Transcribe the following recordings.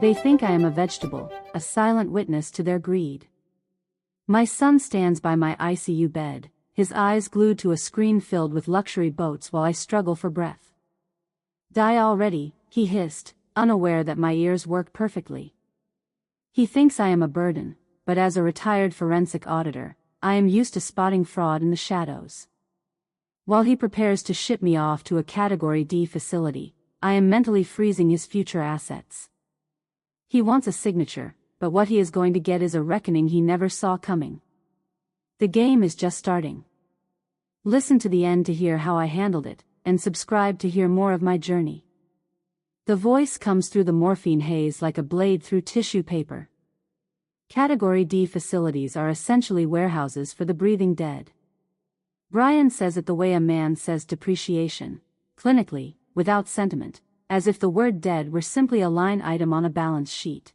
They think I am a vegetable, a silent witness to their greed. My son stands by my ICU bed, his eyes glued to a screen filled with luxury boats while I struggle for breath. "Die already," he hissed, unaware that my ears work perfectly. He thinks I am a burden, but as a retired forensic auditor, I am used to spotting fraud in the shadows. While he prepares to ship me off to a Category D facility, I am mentally freezing his future assets. He wants a signature, but what he is going to get is a reckoning he never saw coming. The game is just starting. Listen to the end to hear how I handled it, and subscribe to hear more of my journey. The voice comes through the morphine haze like a blade through tissue paper. Category D facilities are essentially warehouses for the breathing dead. Brian says it the way a man says depreciation, clinically, without sentiment, as if the word dead were simply a line item on a balance sheet.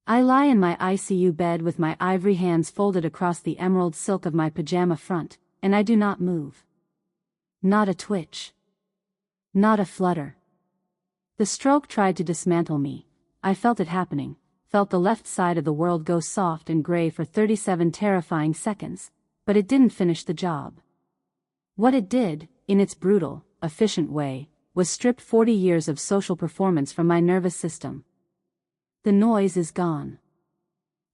I lie in my ICU bed with my ivory hands folded across the emerald silk of my pajama front, and I do not move. Not a twitch. Not a flutter. The stroke tried to dismantle me. I felt it happening, felt the left side of the world go soft and gray for 37 terrifying seconds, but it didn't finish the job. What it did, in its brutal, efficient way, was strip 40 years of social performance from my nervous system. The noise is gone.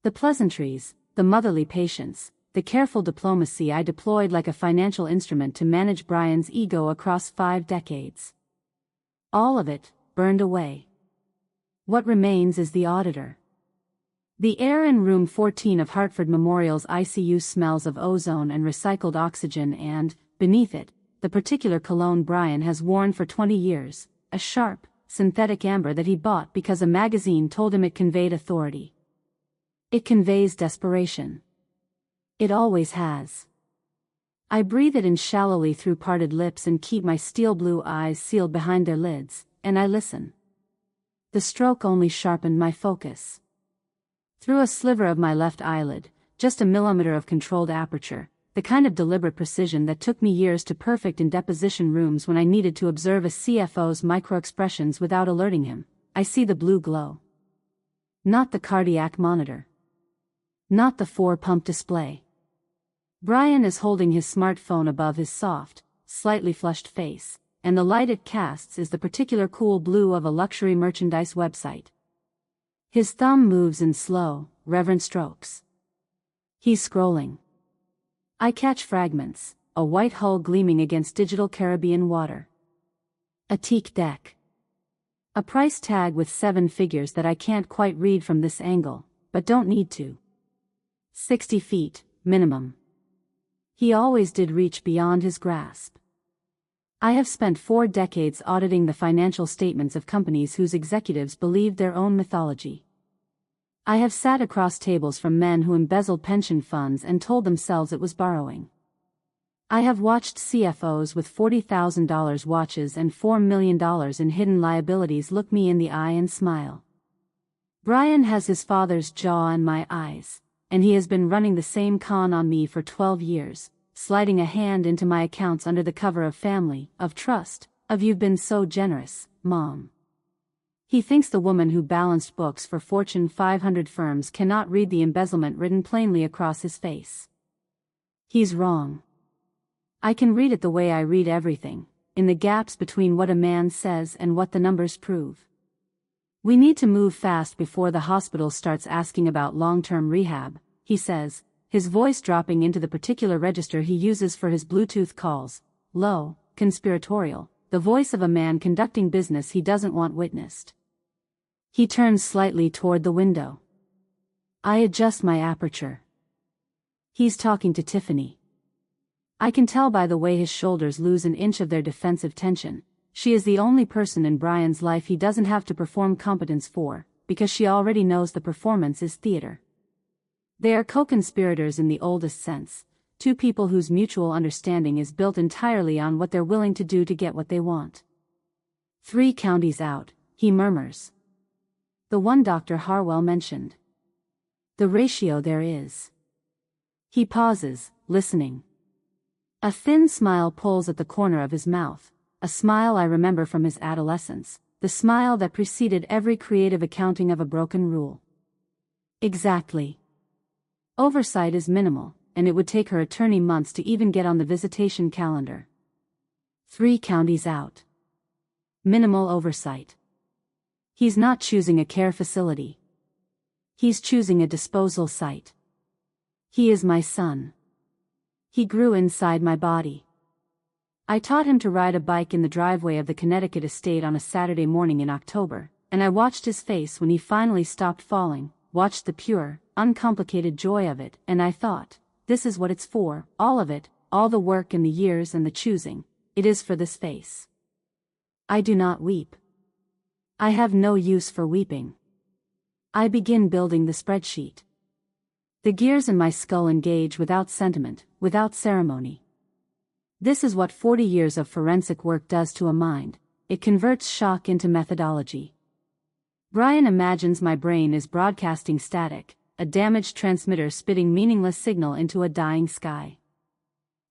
The pleasantries, the motherly patience, the careful diplomacy I deployed like a financial instrument to manage Brian's ego across 5 decades. All of it, burned away. What remains is the auditor. The air in room 14 of Hartford Memorial's ICU smells of ozone and recycled oxygen and, beneath it, the particular cologne Brian has worn for 20 years, a sharp, synthetic amber that he bought because a magazine told him it conveyed authority. It conveys desperation. It always has. I breathe it in shallowly through parted lips and keep my steel blue eyes sealed behind their lids, and I listen. The stroke only sharpened my focus. Through a sliver of my left eyelid, just a millimeter of controlled aperture, the kind of deliberate precision that took me years to perfect in deposition rooms when I needed to observe a CFO's micro-expressions without alerting him, I see the blue glow. Not the cardiac monitor. Not the 4-pump display. Brian is holding his smartphone above his soft, slightly flushed face, and the light it casts is the particular cool blue of a luxury merchandise website. His thumb moves in slow, reverent strokes. He's scrolling. I catch fragments, a white hull gleaming against digital Caribbean water. A teak deck. A price tag with 7 figures that I can't quite read from this angle, but don't need to. 60 feet, minimum. He always did reach beyond his grasp. I have spent 4 decades auditing the financial statements of companies whose executives believed their own mythology. I have sat across tables from men who embezzled pension funds and told themselves it was borrowing. I have watched CFOs with $40,000 watches and $4 million in hidden liabilities look me in the eye and smile. Brian has his father's jaw in my eyes, and he has been running the same con on me for 12 years, sliding a hand into my accounts under the cover of family, of trust, of "you've been so generous, Mom." He thinks the woman who balanced books for Fortune 500 firms cannot read the embezzlement written plainly across his face. He's wrong. I can read it the way I read everything, in the gaps between what a man says and what the numbers prove. "We need to move fast before the hospital starts asking about long-term rehab," he says, his voice dropping into the particular register he uses for his Bluetooth calls, low, conspiratorial, the voice of a man conducting business he doesn't want witnessed. He turns slightly toward the window. I adjust my aperture. He's talking to Tiffany. I can tell by the way his shoulders lose an inch of their defensive tension. She is the only person in Brian's life he doesn't have to perform competence for, because she already knows the performance is theater. They are co-conspirators in the oldest sense, 2 people whose mutual understanding is built entirely on what they're willing to do to get what they want. 3 counties out, he murmurs. The one Dr. Harwell mentioned. The ratio there is. He pauses, listening. A thin smile pulls at the corner of his mouth, a smile I remember from his adolescence, the smile that preceded every creative accounting of a broken rule. Exactly. Oversight is minimal, and it would take her attorney months to even get on the visitation calendar. 3 counties out. Minimal oversight. He's not choosing a care facility. He's choosing a disposal site. He is my son. He grew inside my body. I taught him to ride a bike in the driveway of the Connecticut estate on a Saturday morning in October, and I watched his face when he finally stopped falling, watched the pure, uncomplicated joy of it, and I thought, this is what it's for, all of it, all the work and the years and the choosing, it is for this face. I do not weep. I have no use for weeping. I begin building the spreadsheet. The gears in my skull engage without sentiment, without ceremony. This is what 40 years of forensic work does to a mind. It converts shock into methodology. Brian imagines my brain is broadcasting static, a damaged transmitter spitting meaningless signal into a dying sky.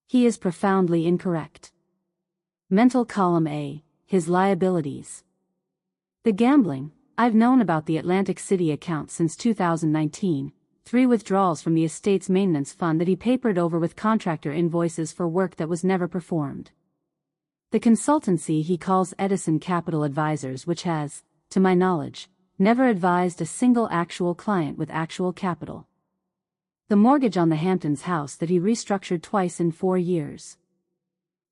He is profoundly incorrect. Mental column A, his liabilities. The gambling. I've known about the Atlantic City account since 2019, 3 withdrawals from the estate's maintenance fund that he papered over with contractor invoices for work that was never performed. The consultancy he calls Edison Capital Advisors, which has, to my knowledge, never advised a single actual client with actual capital. The mortgage on the Hamptons house that he restructured twice in 4 years.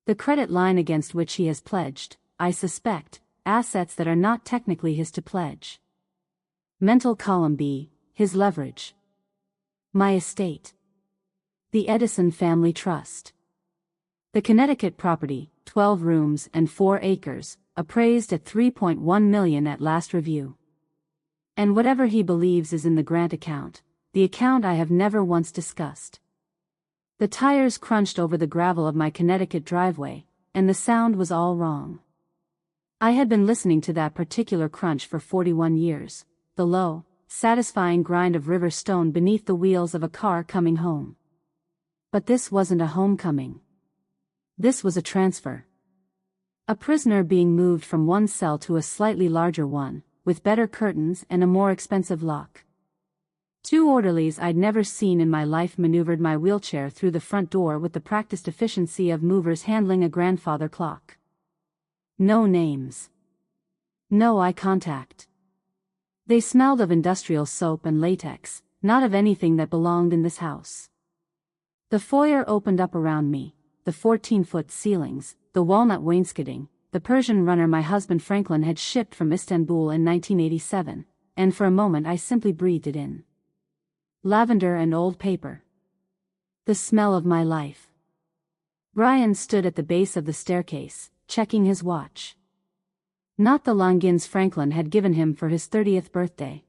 The credit line against which he has pledged, I suspect, assets that are not technically his to pledge. Mental column B, his leverage. My estate. The Edison Family Trust. The Connecticut property, 12 rooms and 4 acres, appraised at $3.1 million at last review. And whatever he believes is in the grant account, the account I have never once discussed. The tires crunched over the gravel of my Connecticut driveway, and the sound was all wrong. I had been listening to that particular crunch for 41 years, the low, satisfying grind of river stone beneath the wheels of a car coming home. But this wasn't a homecoming. This was a transfer. A prisoner being moved from one cell to a slightly larger one, with better curtains and a more expensive lock. 2 orderlies I'd never seen in my life maneuvered my wheelchair through the front door with the practiced efficiency of movers handling a grandfather clock. No names. No eye contact. They smelled of industrial soap and latex, not of anything that belonged in this house. The foyer opened up around me, the 14-foot ceilings, the walnut wainscoting, the Persian runner my husband Franklin had shipped from Istanbul in 1987, and for a moment I simply breathed it in. Lavender and old paper. The smell of my life. Brian stood at the base of the staircase, checking his watch. Not the Longines Franklin had given him for his 30th birthday.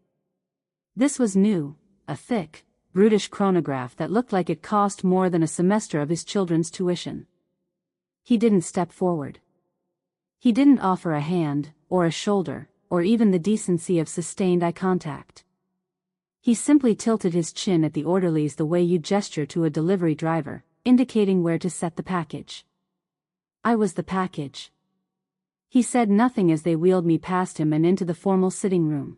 This was new, a thick, brutish chronograph that looked like it cost more than a semester of his children's tuition. He didn't step forward. He didn't offer a hand, or a shoulder, or even the decency of sustained eye contact. He simply tilted his chin at the orderlies the way you gesture to a delivery driver, indicating where to set the package. I was the package. He said nothing as they wheeled me past him and into the formal sitting room.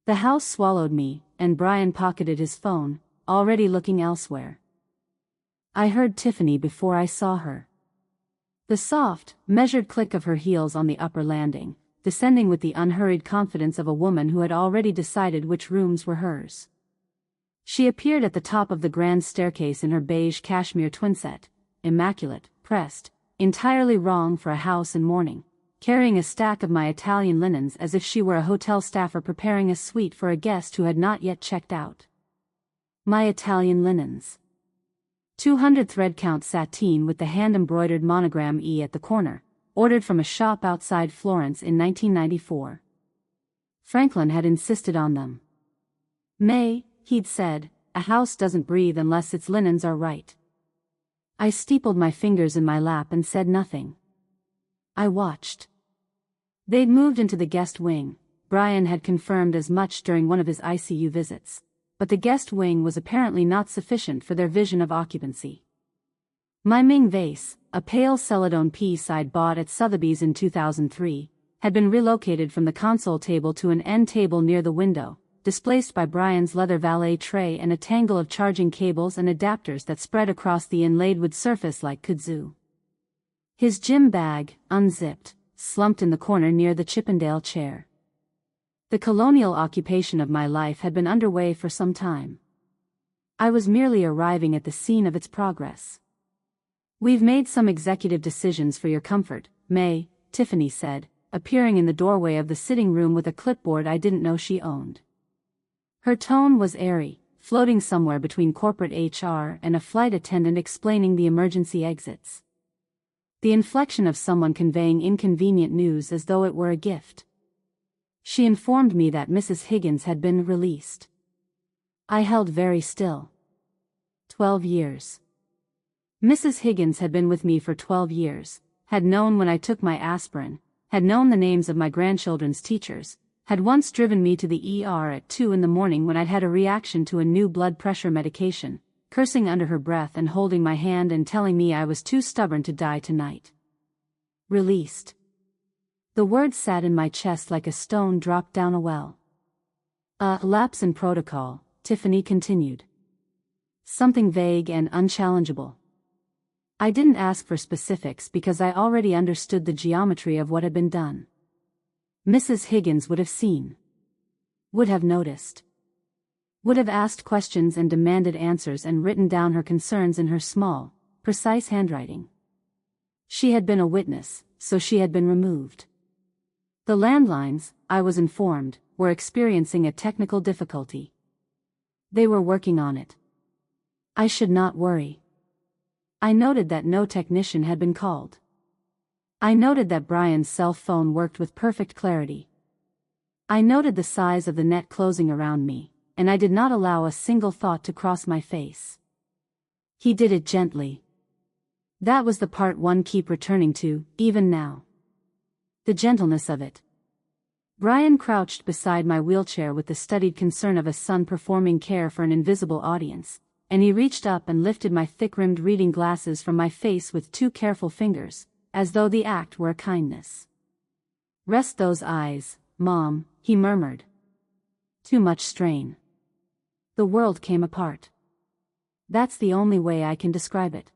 The house swallowed me, and Brian pocketed his phone, already looking elsewhere. I heard Tiffany before I saw her. The soft, measured click of her heels on the upper landing, descending with the unhurried confidence of a woman who had already decided which rooms were hers. She appeared at the top of the grand staircase in her beige cashmere twinset, immaculate, pressed, entirely wrong for a house in mourning, carrying a stack of my Italian linens as if she were a hotel staffer preparing a suite for a guest who had not yet checked out. My Italian linens. 200 thread count sateen with the hand-embroidered monogram E at the corner, ordered from a shop outside Florence in 1994. Franklin had insisted on them. May, he'd said, a house doesn't breathe unless its linens are right. I steepled my fingers in my lap and said nothing. I watched. They'd moved into the guest wing. Brian had confirmed as much during one of his ICU visits, but the guest wing was apparently not sufficient for their vision of occupancy. My Ming vase, a pale celadone piece I'd bought at Sotheby's in 2003, had been relocated from the console table to an end table near the window, displaced by Brian's leather valet tray and a tangle of charging cables and adapters that spread across the inlaid wood surface like kudzu. His gym bag, unzipped, slumped in the corner near the Chippendale chair. The colonial occupation of my life had been underway for some time. I was merely arriving at the scene of its progress. "We've made some executive decisions for your comfort, May," Tiffany said, appearing in the doorway of the sitting room with a clipboard I didn't know she owned. Her tone was airy, floating somewhere between corporate HR and a flight attendant explaining the emergency exits. The inflection of someone conveying inconvenient news as though it were a gift. She informed me that Mrs. Higgins had been released. I held very still. 12 years. Mrs. Higgins had been with me for 12 years, had known when I took my aspirin, had known the names of my grandchildren's teachers, had once driven me to the ER at 2 in the morning when I'd had a reaction to a new blood pressure medication, cursing under her breath and holding my hand and telling me I was too stubborn to die tonight. Released. The word sat in my chest like a stone dropped down a well. "A lapse in protocol," Tiffany continued. "Something vague and unchallengeable." I didn't ask for specifics because I already understood the geometry of what had been done. Mrs. Higgins would have seen. Would have noticed. Would have asked questions and demanded answers and written down her concerns in her small, precise handwriting. She had been a witness, so she had been removed. The landlines, I was informed, were experiencing a technical difficulty. They were working on it. I should not worry. I noted that no technician had been called. I noted that Brian's cell phone worked with perfect clarity. I noted the size of the net closing around me, and I did not allow a single thought to cross my face. He did it gently. That was the part one keep returning to, even now. The gentleness of it. Brian crouched beside my wheelchair with the studied concern of a son performing care for an invisible audience, and he reached up and lifted my thick-rimmed reading glasses from my face with 2 careful fingers, as though the act were a kindness. "Rest those eyes, Mom," he murmured. Too much strain. The world came apart. That's the only way I can describe it.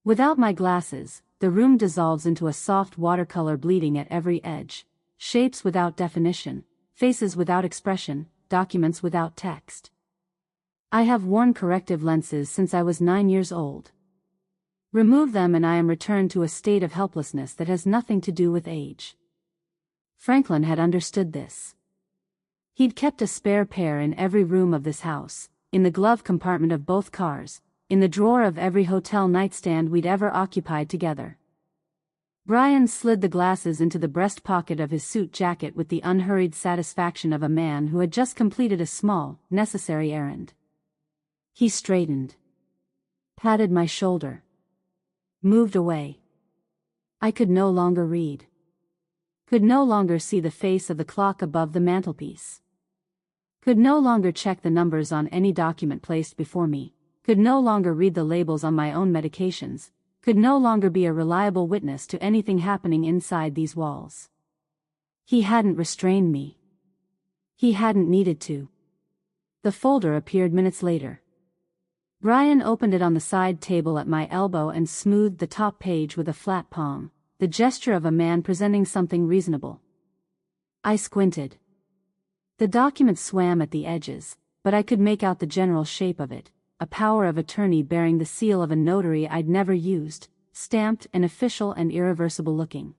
Without my glasses, the room dissolves into a soft watercolor bleeding at every edge, shapes without definition, faces without expression, documents without text. I have worn corrective lenses since I was 9 years old. Remove them and I am returned to a state of helplessness that has nothing to do with age. Franklin had understood this. He'd kept a spare pair in every room of this house, in the glove compartment of both cars, in the drawer of every hotel nightstand we'd ever occupied together. Brian slid the glasses into the breast pocket of his suit jacket with the unhurried satisfaction of a man who had just completed a small, necessary errand. He straightened. Patted my shoulder. Moved away. I could no longer read. Could no longer see the face of the clock above the mantelpiece. Could no longer check the numbers on any document placed before me. Could no longer read the labels on my own medications. Could no longer be a reliable witness to anything happening inside these walls. He hadn't restrained me. He hadn't needed to. The folder appeared minutes later. Brian opened it on the side table at my elbow and smoothed the top page with a flat palm, the gesture of a man presenting something reasonable. I squinted. The document swam at the edges, but I could make out the general shape of it, a power of attorney bearing the seal of a notary I'd never used, stamped and official and irreversible looking.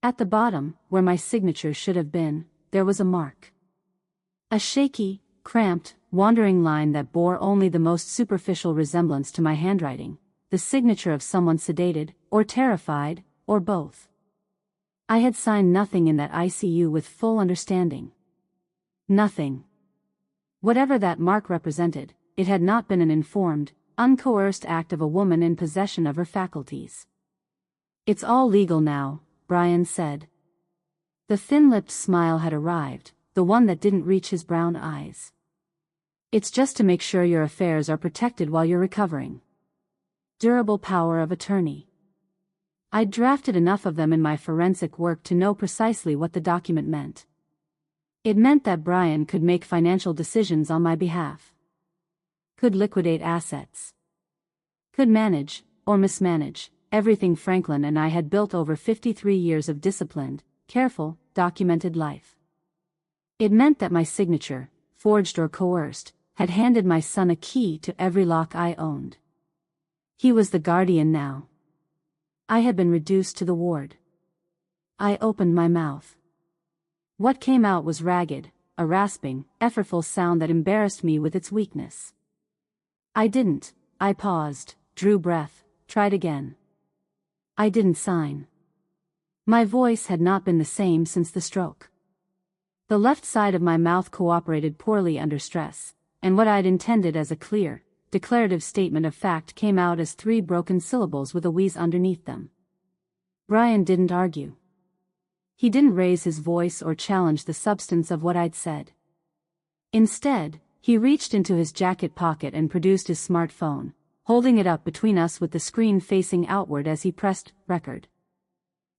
At the bottom, where my signature should have been, there was a mark. A shaky, cramped, wandering line that bore only the most superficial resemblance to my handwriting, the signature of someone sedated, or terrified, or both. I had signed nothing in that ICU with full understanding. Nothing. Whatever that mark represented, it had not been an informed, uncoerced act of a woman in possession of her faculties. "It's all legal now," Brian said. The thin-lipped smile had arrived, the one that didn't reach his brown eyes. "It's just to make sure your affairs are protected while you're recovering." Durable power of attorney. I'd drafted enough of them in my forensic work to know precisely what the document meant. It meant that Brian could make financial decisions on my behalf. Could liquidate assets. Could manage, or mismanage, everything Franklin and I had built over 53 years of disciplined, careful, documented life. It meant that my signature, forged or coerced, had handed my son a key to every lock I owned. He was the guardian now. I had been reduced to the ward. I opened my mouth. What came out was ragged, a rasping, effortful sound that embarrassed me with its weakness. I paused, drew breath, tried again. I didn't sign. My voice had not been the same since the stroke. The left side of my mouth cooperated poorly under stress, and what I'd intended as a clear, declarative statement of fact came out as 3 broken syllables with a wheeze underneath them. Brian didn't argue. He didn't raise his voice or challenge the substance of what I'd said. Instead, he reached into his jacket pocket and produced his smartphone, holding it up between us with the screen facing outward as he pressed record.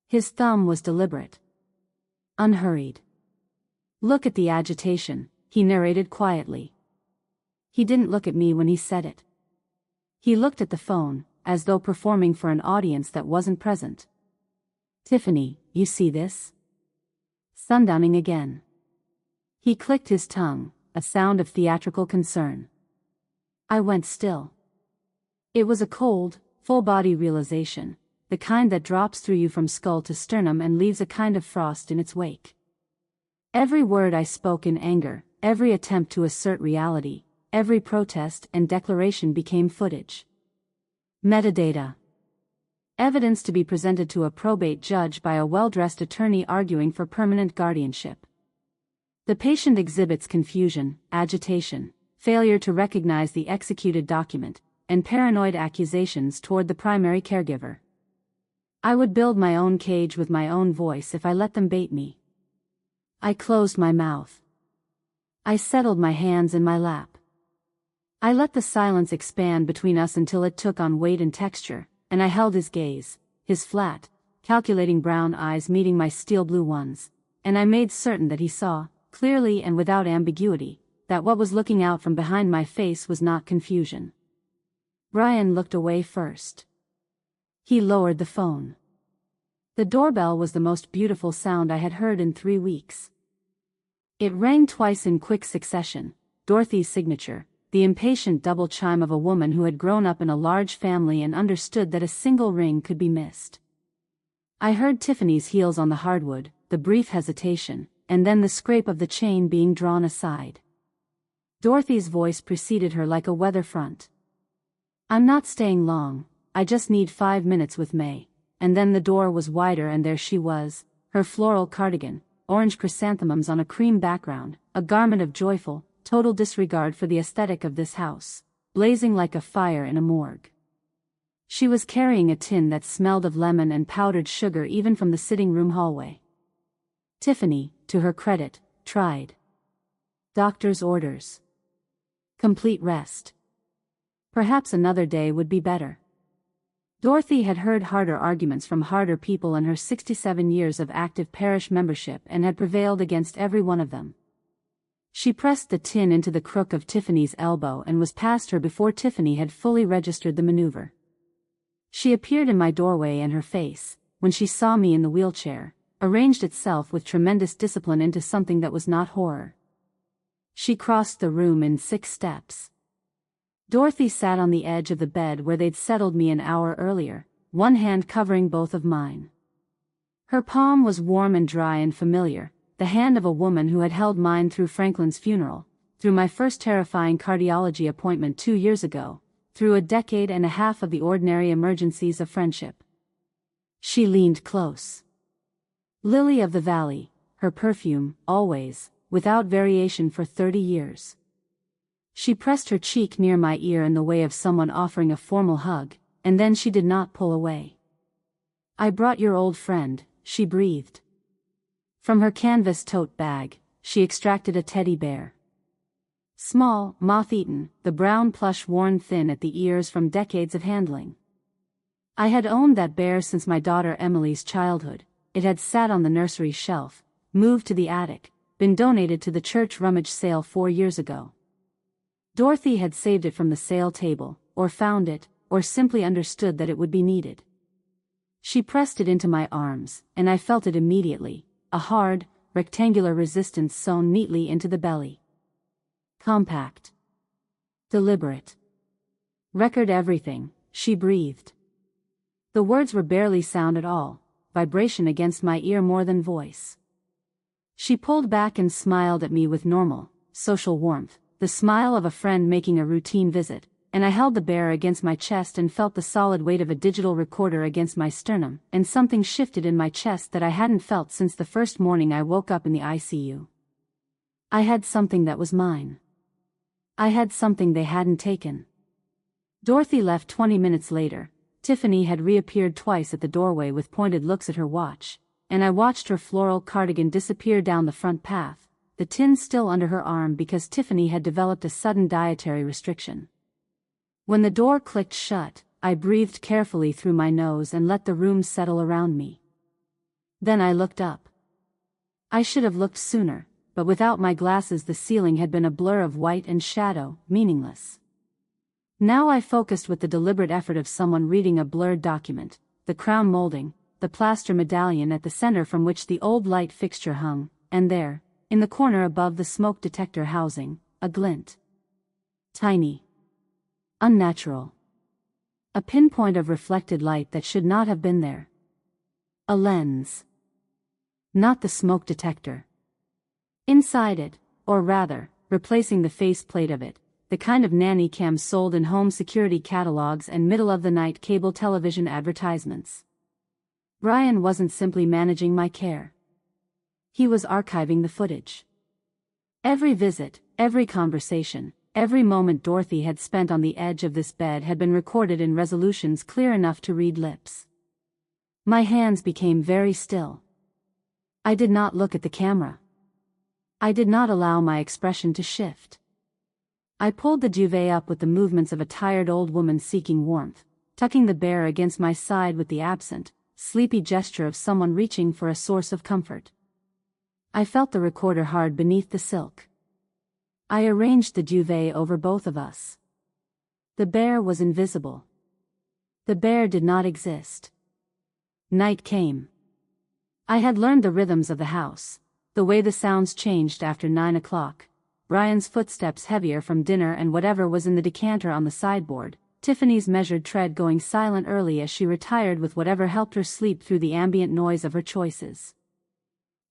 His thumb was deliberate. Unhurried. "Look at the agitation," he narrated quietly. He didn't look at me when he said it. He looked at the phone, as though performing for an audience that wasn't present. "Tiffany, you see this? Sundowning again." He clicked his tongue, a sound of theatrical concern. I went still. It was a cold, full-body realization, the kind that drops through you from skull to sternum and leaves a kind of frost in its wake. Every word I spoke in anger, every attempt to assert reality, every protest and declaration became footage. Metadata. Evidence to be presented to a probate judge by a well-dressed attorney arguing for permanent guardianship. The patient exhibits confusion, agitation, failure to recognize the executed document, and paranoid accusations toward the primary caregiver. I would build my own cage with my own voice if I let them bait me. I closed my mouth. I settled my hands in my lap. I let the silence expand between us until it took on weight and texture, and I held his gaze, his flat, calculating brown eyes meeting my steel blue ones, and I made certain that he saw, clearly and without ambiguity, that what was looking out from behind my face was not confusion. Brian looked away first. He lowered the phone. The doorbell was the most beautiful sound I had heard in 3 weeks. It rang twice in quick succession, Dorothy's signature, the impatient double chime of a woman who had grown up in a large family and understood that a single ring could be missed. I heard Tiffany's heels on the hardwood, the brief hesitation, and then the scrape of the chain being drawn aside. Dorothy's voice preceded her like a weather front. "I'm not staying long, I just need 5 minutes with May," and then the door was wider and there she was, her floral cardigan, orange chrysanthemums on a cream background, a garment of joyful, total disregard for the aesthetic of this house, blazing like a fire in a morgue. She was carrying a tin that smelled of lemon and powdered sugar even from the sitting room hallway. Tiffany, to her credit, tried. Doctor's orders. Complete rest. Perhaps another day would be better. Dorothy had heard harder arguments from harder people in her 67 years of active parish membership and had prevailed against every one of them. She pressed the tin into the crook of Tiffany's elbow and was past her before Tiffany had fully registered the maneuver. She appeared in my doorway and her face, when she saw me in the wheelchair, arranged itself with tremendous discipline into something that was not horror. She crossed the room in 6 steps. Dorothy sat on the edge of the bed where they'd settled me an hour earlier, one hand covering both of mine. Her palm was warm and dry and familiar, the hand of a woman who had held mine through Franklin's funeral, through my first terrifying cardiology appointment 2 years ago, through a decade and a half of the ordinary emergencies of friendship. She leaned close. Lily of the valley, her perfume, always, without variation for 30 years. She pressed her cheek near my ear in the way of someone offering a formal hug, and then she did not pull away. "I brought your old friend," she breathed. From her canvas tote bag, she extracted a teddy bear. Small, moth-eaten, the brown plush worn thin at the ears from decades of handling. I had owned that bear since my daughter Emily's childhood. It had sat on the nursery shelf, moved to the attic, been donated to the church rummage sale 4 years ago. Dorothy had saved it from the sale table, or found it, or simply understood that it would be needed. She pressed it into my arms, and I felt it immediately, a hard, rectangular resistance sewn neatly into the belly. Compact. Deliberate. Record everything, she breathed. The words were barely sound at all, vibration against my ear more than voice. She pulled back and smiled at me with normal, social warmth, the smile of a friend making a routine visit, and I held the bear against my chest and felt the solid weight of a digital recorder against my sternum, and something shifted in my chest that I hadn't felt since the first morning I woke up in the ICU. I had something that was mine. I had something they hadn't taken. Dorothy left 20 minutes later. Tiffany had reappeared twice at the doorway with pointed looks at her watch, and I watched her floral cardigan disappear down the front path, the tin still under her arm because Tiffany had developed a sudden dietary restriction. When the door clicked shut, I breathed carefully through my nose and let the room settle around me. Then I looked up. I should have looked sooner, but without my glasses the ceiling had been a blur of white and shadow, meaningless. Now I focused with the deliberate effort of someone reading a blurred document, the crown molding, the plaster medallion at the center from which the old light fixture hung, and there, in the corner above the smoke detector housing, a glint. Tiny. Unnatural. A pinpoint of reflected light that should not have been there. A lens. Not the smoke detector. Inside it, or rather, replacing the faceplate of it, the kind of nanny cam sold in home security catalogs and middle-of-the-night cable television advertisements. Brian wasn't simply managing my care. He was archiving the footage. Every visit, every conversation, every moment Dorothy had spent on the edge of this bed had been recorded in resolutions clear enough to read lips. My hands became very still. I did not look at the camera. I did not allow my expression to shift. I pulled the duvet up with the movements of a tired old woman seeking warmth, tucking the bear against my side with the absent, sleepy gesture of someone reaching for a source of comfort. I felt the recorder hard beneath the silk. I arranged the duvet over both of us. The bear was invisible. The bear did not exist. Night came. I had learned the rhythms of the house, the way the sounds changed after 9 o'clock. Brian's footsteps heavier from dinner and whatever was in the decanter on the sideboard, Tiffany's measured tread going silent early as she retired with whatever helped her sleep through the ambient noise of her choices.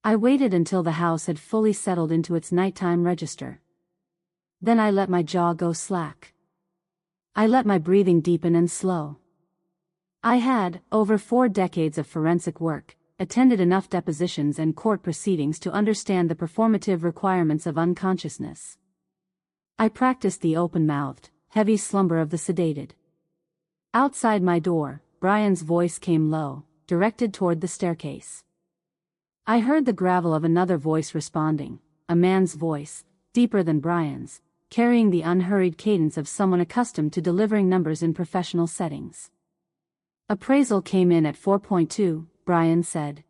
I waited until the house had fully settled into its nighttime register. Then I let my jaw go slack. I let my breathing deepen and slow. I had, over 4 decades of forensic work, attended enough depositions and court proceedings to understand the performative requirements of unconsciousness. I practiced the open-mouthed, heavy slumber of the sedated. Outside my door, Brian's voice came low, directed toward the staircase. I heard the gravel of another voice responding, a man's voice, deeper than Brian's, carrying the unhurried cadence of someone accustomed to delivering numbers in professional settings. Appraisal came in at 4.2, Brian said.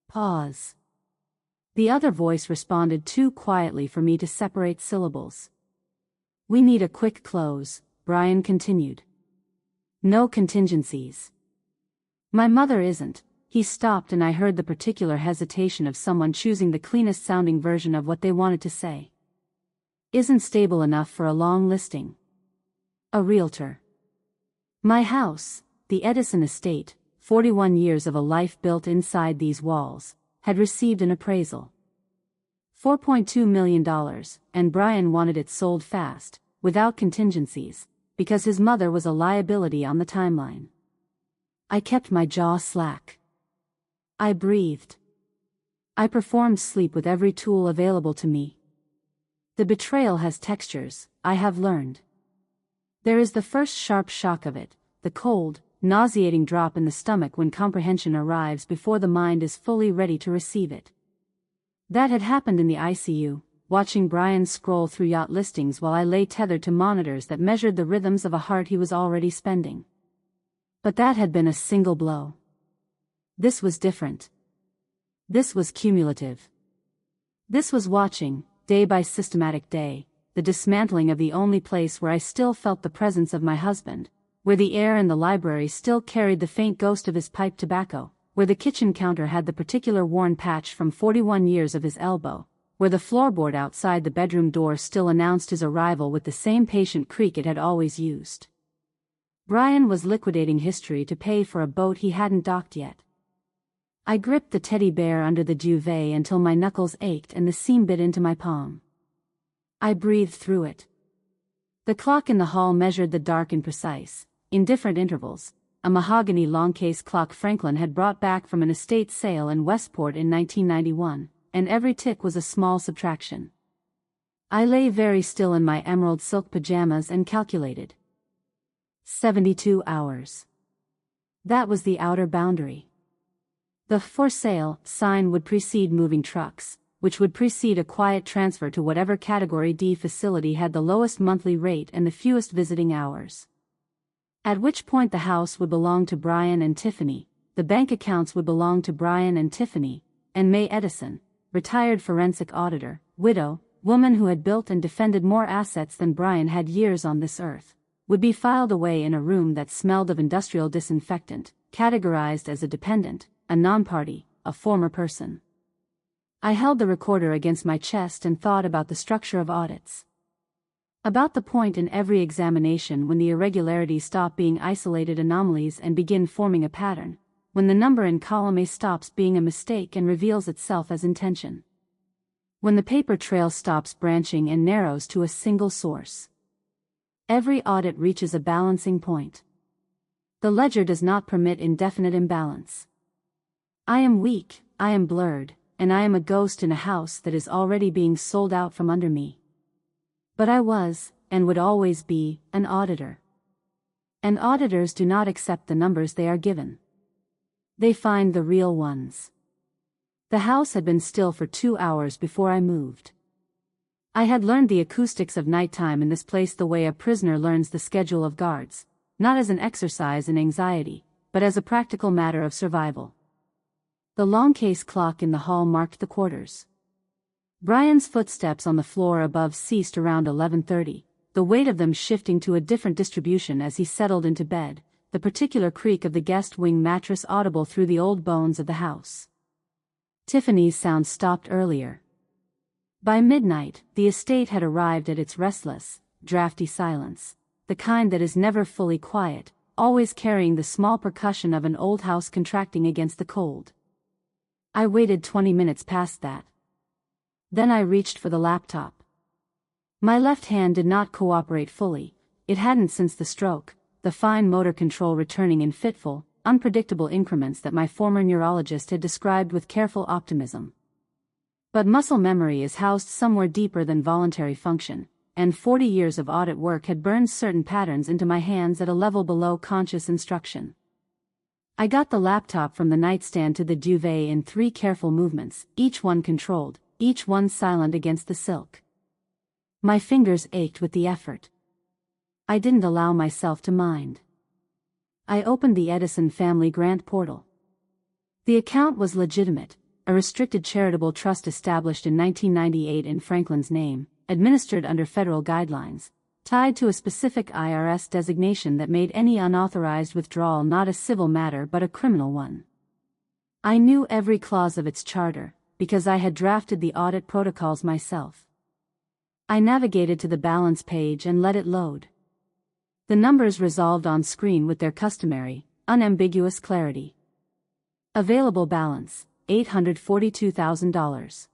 Pause. The other voice responded too quietly for me to separate syllables. We need a quick close, Brian continued. No contingencies. My mother isn't. He stopped and I heard the particular hesitation of someone choosing the cleanest sounding version of what they wanted to say. Isn't stable enough for a long listing. A realtor. My house, the Edison estate, 41 years of a life built inside these walls, had received an appraisal. $4.2 million, and Brian wanted it sold fast, without contingencies, because his mother was a liability on the timeline. I kept my jaw slack. I breathed. I performed sleep with every tool available to me. The betrayal has textures, I have learned. There is the first sharp shock of it, the cold, nauseating drop in the stomach when comprehension arrives before the mind is fully ready to receive it. That had happened in the ICU, watching Brian scroll through yacht listings while I lay tethered to monitors that measured the rhythms of a heart he was already spending. But that had been a single blow. This was different. This was cumulative. This was watching, day by systematic day, the dismantling of the only place where I still felt the presence of my husband, where the air in the library still carried the faint ghost of his pipe tobacco, where the kitchen counter had the particular worn patch from 41 years of his elbow, where the floorboard outside the bedroom door still announced his arrival with the same patient creak it had always used. Brian was liquidating history to pay for a boat he hadn't docked yet. I gripped the teddy bear under the duvet until my knuckles ached and the seam bit into my palm. I breathed through it. The clock in the hall measured the dark in precise, indifferent intervals, a mahogany long-case clock Franklin had brought back from an estate sale in Westport in 1991, and every tick was a small subtraction. I lay very still in my emerald silk pajamas and calculated. 72 hours. That was the outer boundary. The "for sale" sign would precede moving trucks, which would precede a quiet transfer to whatever Category D facility had the lowest monthly rate and the fewest visiting hours. At which point the house would belong to Brian and Tiffany, the bank accounts would belong to Brian and Tiffany, and May Edison, retired forensic auditor, widow, woman who had built and defended more assets than Brian had years on this earth, would be filed away in a room that smelled of industrial disinfectant, categorized as a dependent, a non-party, a former person. I held the recorder against my chest and thought about the structure of audits. About the point in every examination when the irregularities stop being isolated anomalies and begin forming a pattern, when the number in column A stops being a mistake and reveals itself as intention. When the paper trail stops branching and narrows to a single source. Every audit reaches a balancing point. The ledger does not permit indefinite imbalance. I am weak, I am blurred, and I am a ghost in a house that is already being sold out from under me. But I was, and would always be, an auditor. And auditors do not accept the numbers they are given. They find the real ones. The house had been still for 2 hours before I moved. I had learned the acoustics of nighttime in this place the way a prisoner learns the schedule of guards, not as an exercise in anxiety, but as a practical matter of survival. The long case clock in the hall marked the quarters. Brian's footsteps on the floor above ceased around 11:30, the weight of them shifting to a different distribution as he settled into bed, the particular creak of the guest wing mattress audible through the old bones of the house. Tiffany's sound stopped earlier. By midnight, the estate had arrived at its restless, drafty silence, the kind that is never fully quiet, always carrying the small percussion of an old house contracting against the cold. I waited 20 minutes past that. Then I reached for the laptop. My left hand did not cooperate fully, it hadn't since the stroke, the fine motor control returning in fitful, unpredictable increments that my former neurologist had described with careful optimism. But muscle memory is housed somewhere deeper than voluntary function, and 40 years of audit work had burned certain patterns into my hands at a level below conscious instruction. I got the laptop from the nightstand to the duvet in 3 careful movements, each one controlled, each one silent against the silk. My fingers ached with the effort. I didn't allow myself to mind. I opened the Edison Family Grant portal. The account was legitimate, a restricted charitable trust established in 1998 in Franklin's name, administered under federal guidelines, tied to a specific IRS designation that made any unauthorized withdrawal not a civil matter but a criminal one. I knew every clause of its charter, because I had drafted the audit protocols myself. I navigated to the balance page and let it load. The numbers resolved on screen with their customary, unambiguous clarity. Available balance, $842,000.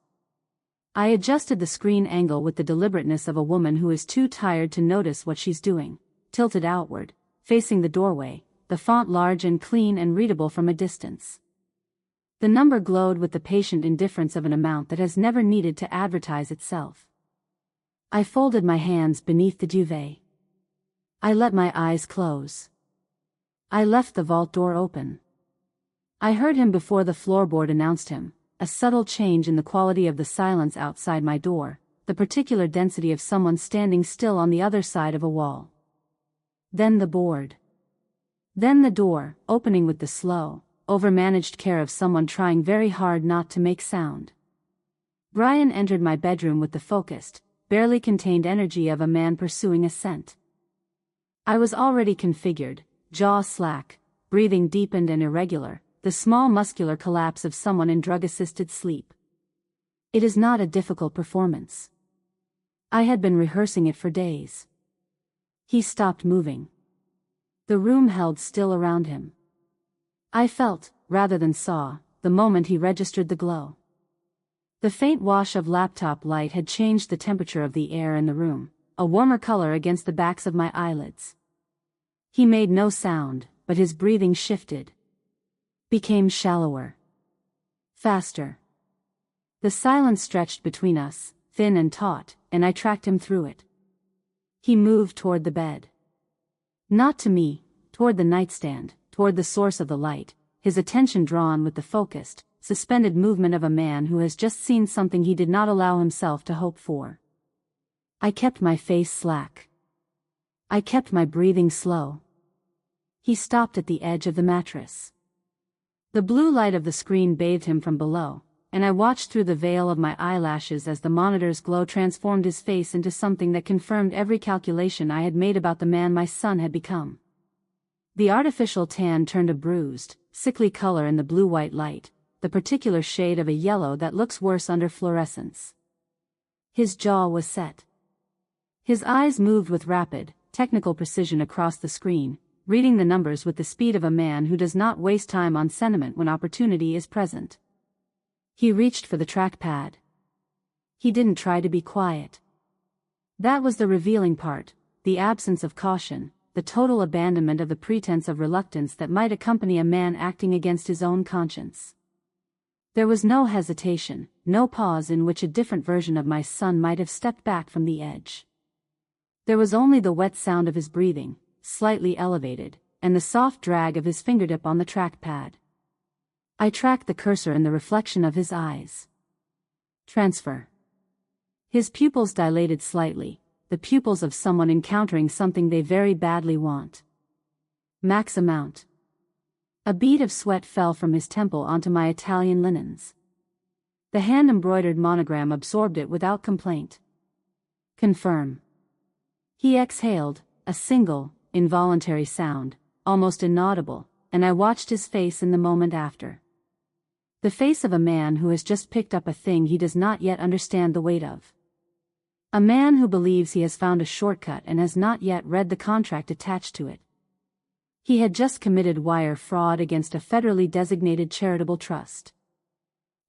I adjusted the screen angle with the deliberateness of a woman who is too tired to notice what she's doing, tilted outward, facing the doorway, the font large and clean and readable from a distance. The number glowed with the patient indifference of an amount that has never needed to advertise itself. I folded my hands beneath the duvet. I let my eyes close. I left the vault door open. I heard him before the floorboard announced him, a subtle change in the quality of the silence outside my door, the particular density of someone standing still on the other side of a wall. Then the board. Then the door, opening with the slow, overmanaged care of someone trying very hard not to make sound. Brian entered my bedroom with the focused, barely contained energy of a man pursuing a scent. I was already configured, jaw slack, breathing deepened and irregular, the small muscular collapse of someone in drug-assisted sleep. It is not a difficult performance. I had been rehearsing it for days. He stopped moving. The room held still around him. I felt, rather than saw, the moment he registered the glow. The faint wash of laptop light had changed the temperature of the air in the room, a warmer color against the backs of my eyelids. He made no sound, but his breathing shifted. Became shallower. Faster. The silence stretched between us, thin and taut, and I tracked him through it. He moved toward the bed. Not to me, toward the nightstand, toward the source of the light, his attention drawn with the focused, suspended movement of a man who has just seen something he did not allow himself to hope for. I kept my face slack. I kept my breathing slow. He stopped at the edge of the mattress. The blue light of the screen bathed him from below, and I watched through the veil of my eyelashes as the monitor's glow transformed his face into something that confirmed every calculation I had made about the man my son had become. The artificial tan turned a bruised, sickly color in the blue-white light, the particular shade of a yellow that looks worse under fluorescence. His jaw was set. His eyes moved with rapid, technical precision across the screen, reading the numbers with the speed of a man who does not waste time on sentiment when opportunity is present. He reached for the trackpad. He didn't try to be quiet. That was the revealing part, the absence of caution, the total abandonment of the pretense of reluctance that might accompany a man acting against his own conscience. There was no hesitation, no pause in which a different version of my son might have stepped back from the edge. There was only the wet sound of his breathing, slightly elevated, and the soft drag of his fingertip on the trackpad. I tracked the cursor in the reflection of his eyes. Transfer. His pupils dilated slightly, the pupils of someone encountering something they very badly want. Max amount. A bead of sweat fell from his temple onto my Italian linens. The hand-embroidered monogram absorbed it without complaint. Confirm. He exhaled, a single, involuntary sound, almost inaudible, and I watched his face in the moment after. The face of a man who has just picked up a thing he does not yet understand the weight of. A man who believes he has found a shortcut and has not yet read the contract attached to it. He had just committed wire fraud against a federally designated charitable trust.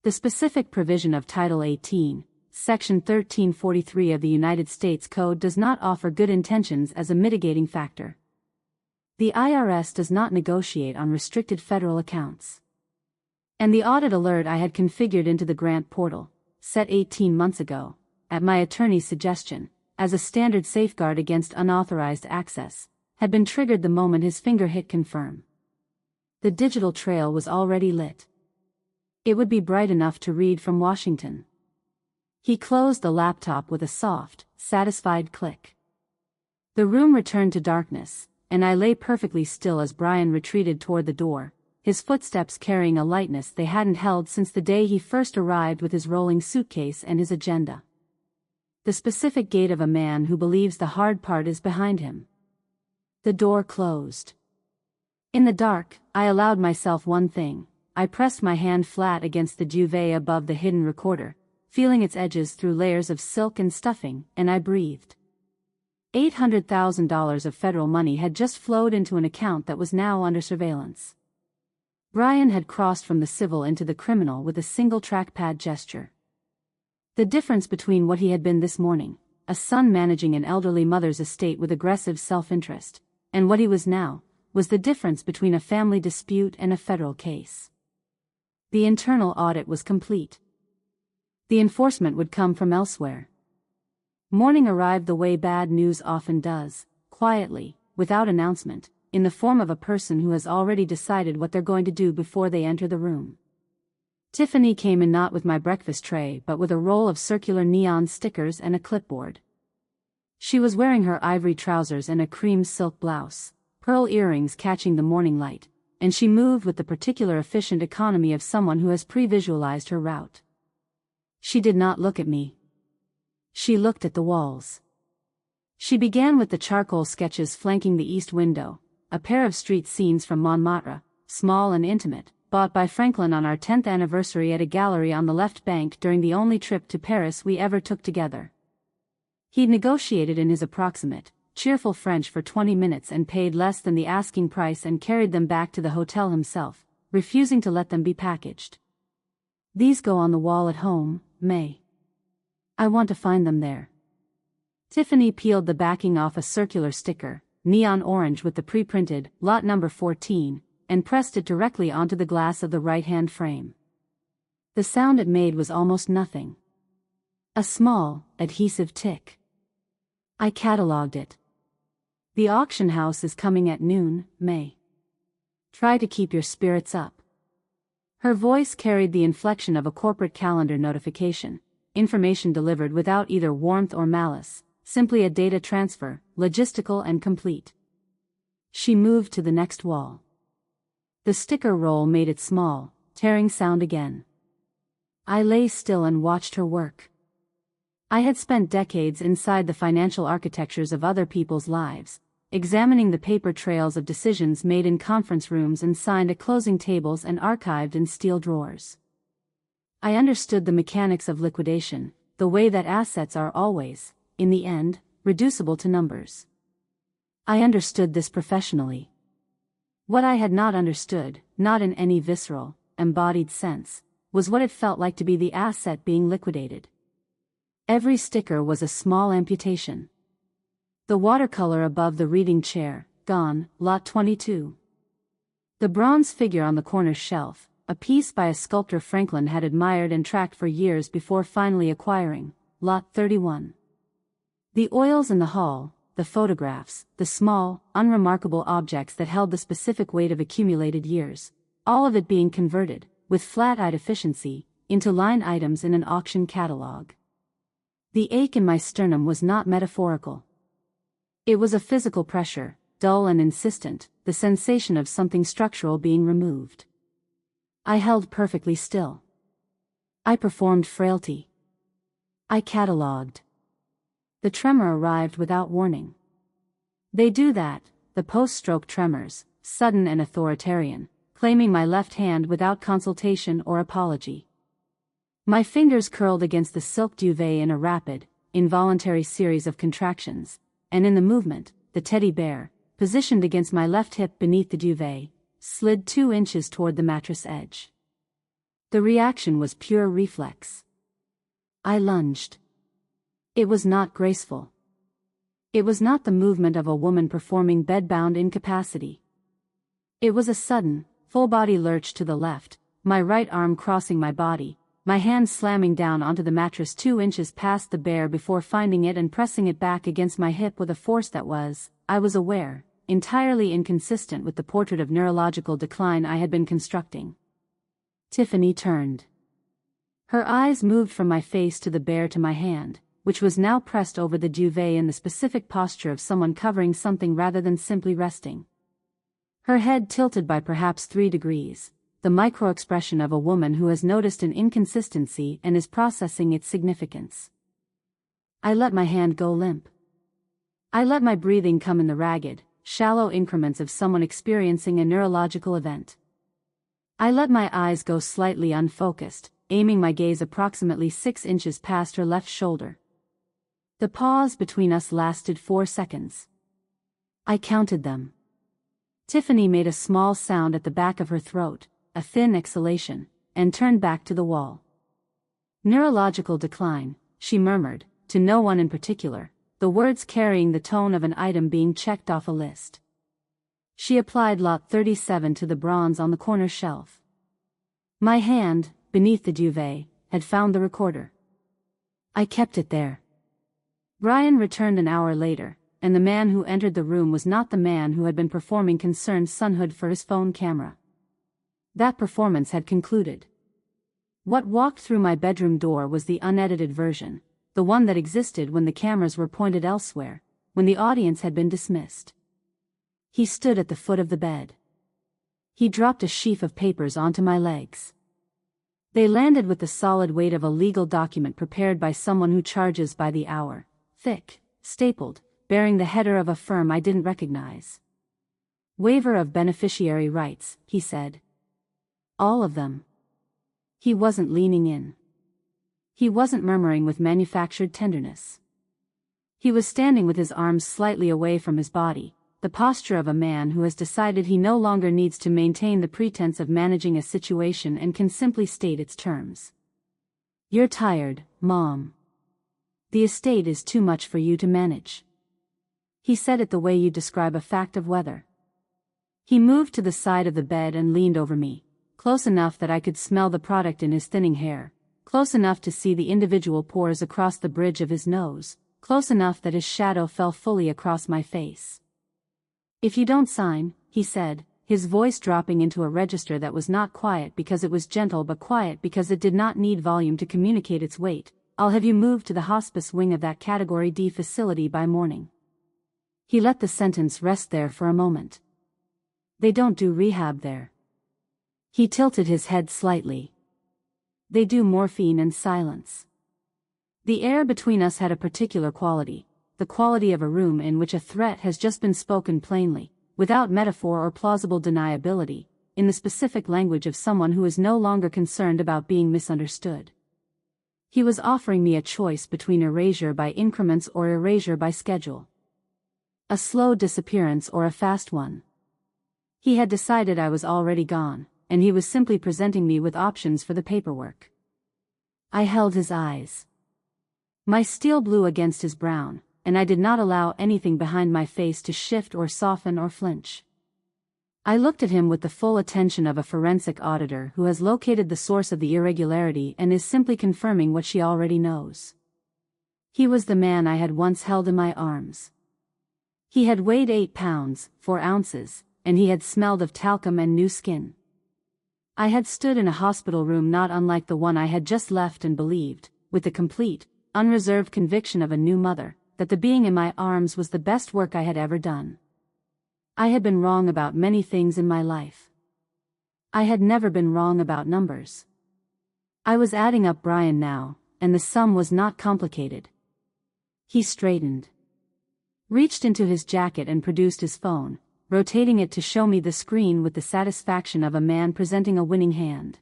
The specific provision of Title 18, Section 1343 of the United States Code does not offer good intentions as a mitigating factor. The IRS does not negotiate on restricted federal accounts. And the audit alert I had configured into the grant portal, set 18 months ago, at my attorney's suggestion, as a standard safeguard against unauthorized access, had been triggered the moment his finger hit confirm. The digital trail was already lit. It would be bright enough to read from Washington. He closed the laptop with a soft, satisfied click. The room returned to darkness, and I lay perfectly still as Brian retreated toward the door, his footsteps carrying a lightness they hadn't held since the day he first arrived with his rolling suitcase and his agenda. The specific gait of a man who believes the hard part is behind him. The door closed. In the dark, I allowed myself one thing. I pressed my hand flat against the duvet above the hidden recorder, feeling its edges through layers of silk and stuffing, and I breathed. $800,000 of federal money had just flowed into an account that was now under surveillance. Brian had crossed from the civil into the criminal with a single trackpad gesture. The difference between what he had been this morning, a son managing an elderly mother's estate with aggressive self-interest, and what he was now, was the difference between a family dispute and a federal case. The internal audit was complete. The enforcement would come from elsewhere. Morning arrived the way bad news often does, quietly, without announcement, in the form of a person who has already decided what they're going to do before they enter the room. Tiffany came in not with my breakfast tray but with a roll of circular neon stickers and a clipboard. She was wearing her ivory trousers and a cream silk blouse, pearl earrings catching the morning light, and she moved with the particular efficient economy of someone who has pre-visualized her route. She did not look at me. She looked at the walls. She began with the charcoal sketches flanking the east window, a pair of street scenes from Montmartre, small and intimate, bought by Franklin on our 10th anniversary at a gallery on the left bank during the only trip to Paris we ever took together. He'd negotiated in his approximate, cheerful French for 20 minutes and paid less than the asking price and carried them back to the hotel himself, refusing to let them be packaged. These go on the wall at home, May. I want to find them there. Tiffany peeled the backing off a circular sticker, neon orange with the pre-printed, lot number 14, and pressed it directly onto the glass of the right-hand frame. The sound it made was almost nothing. A small, adhesive tick. I catalogued it. The auction house is coming at noon, May. Try to keep your spirits up. Her voice carried the inflection of a corporate calendar notification, information delivered without either warmth or malice, simply a data transfer, logistical and complete. She moved to the next wall. The sticker roll made its small, tearing sound again. I lay still and watched her work. I had spent decades inside the financial architectures of other people's lives, examining the paper trails of decisions made in conference rooms and signed at closing tables and archived in steel drawers. I understood the mechanics of liquidation, the way that assets are always, in the end, reducible to numbers. I understood this professionally. What I had not understood, not in any visceral, embodied sense, was what it felt like to be the asset being liquidated. Every sticker was a small amputation. The watercolor above the reading chair, gone, lot 22. The bronze figure on the corner shelf, a piece by a sculptor Franklin had admired and tracked for years before finally acquiring, lot 31. The oils in the hall, the photographs, the small, unremarkable objects that held the specific weight of accumulated years, all of it being converted, with flat-eyed efficiency, into line items in an auction catalog. The ache in my sternum was not metaphorical. It was a physical pressure, dull and insistent, the sensation of something structural being removed. I held perfectly still. I performed frailty. I catalogued. The tremor arrived without warning. They do that, the post-stroke tremors, sudden and authoritarian, claiming my left hand without consultation or apology. My fingers curled against the silk duvet in a rapid, involuntary series of contractions, and in the movement, the teddy bear, positioned against my left hip beneath the duvet, slid 2 inches toward the mattress edge. The reaction was pure reflex. I lunged. It was not graceful. It was not the movement of a woman performing bedbound incapacity. It was a sudden, full-body lurch to the left, my right arm crossing my body, my hand slamming down onto the mattress 2 inches past the bear before finding it and pressing it back against my hip with a force that was, I was aware, entirely inconsistent with the portrait of neurological decline I had been constructing. Tiffany turned. Her eyes moved from my face to the bear to my hand, which was now pressed over the duvet in the specific posture of someone covering something rather than simply resting. Her head tilted by perhaps 3 degrees, the micro-expression of a woman who has noticed an inconsistency and is processing its significance. I let my hand go limp. I let my breathing come in the ragged, shallow increments of someone experiencing a neurological event. I let my eyes go slightly unfocused, aiming my gaze approximately 6 inches past her left shoulder. The pause between us lasted 4 seconds. I counted them. Tiffany made a small sound at the back of her throat, a thin exhalation, and turned back to the wall. Neurological decline, she murmured, to no one in particular, the words carrying the tone of an item being checked off a list. She applied lot 37 to the bronze on the corner shelf. My hand, beneath the duvet, had found the recorder. I kept it there. Brian returned an hour later, and the man who entered the room was not the man who had been performing concerned sonhood for his phone camera. That performance had concluded. What walked through my bedroom door was the unedited version, the one that existed when the cameras were pointed elsewhere, when the audience had been dismissed. He stood at the foot of the bed. He dropped a sheaf of papers onto my legs. They landed with the solid weight of a legal document prepared by someone who charges by the hour, thick, stapled, bearing the header of a firm I didn't recognize. Waiver of beneficiary rights, he said. All of them. He wasn't leaning in. He wasn't murmuring with manufactured tenderness. He was standing with his arms slightly away from his body, the posture of a man who has decided he no longer needs to maintain the pretense of managing a situation and can simply state its terms. You're tired, Mom. The estate is too much for you to manage. He said it the way you describe a fact of weather. He moved to the side of the bed and leaned over me, close enough that I could smell the product in his thinning hair, close enough to see the individual pores across the bridge of his nose, close enough that his shadow fell fully across my face. If you don't sign, he said, his voice dropping into a register that was not quiet because it was gentle but quiet because it did not need volume to communicate its weight, I'll have you moved to the hospice wing of that Category D facility by morning. He let the sentence rest there for a moment. They don't do rehab there. He tilted his head slightly. They do morphine and silence. The air between us had a particular quality, the quality of a room in which a threat has just been spoken plainly, without metaphor or plausible deniability, in the specific language of someone who is no longer concerned about being misunderstood. He was offering me a choice between erasure by increments or erasure by schedule. A slow disappearance or a fast one. He had decided I was already gone, and he was simply presenting me with options for the paperwork. I held his eyes. My steel blue against his brown, and I did not allow anything behind my face to shift or soften or flinch. I looked at him with the full attention of a forensic auditor who has located the source of the irregularity and is simply confirming what she already knows. He was the man I had once held in my arms. He had weighed 8 pounds, 4 ounces, and he had smelled of talcum and new skin. I had stood in a hospital room not unlike the one I had just left and believed, with the complete, unreserved conviction of a new mother, that the being in my arms was the best work I had ever done. I had been wrong about many things in my life. I had never been wrong about numbers. I was adding up Brian now, and the sum was not complicated. He straightened, reached into his jacket and produced his phone, rotating it to show me the screen with the satisfaction of a man presenting a winning hand.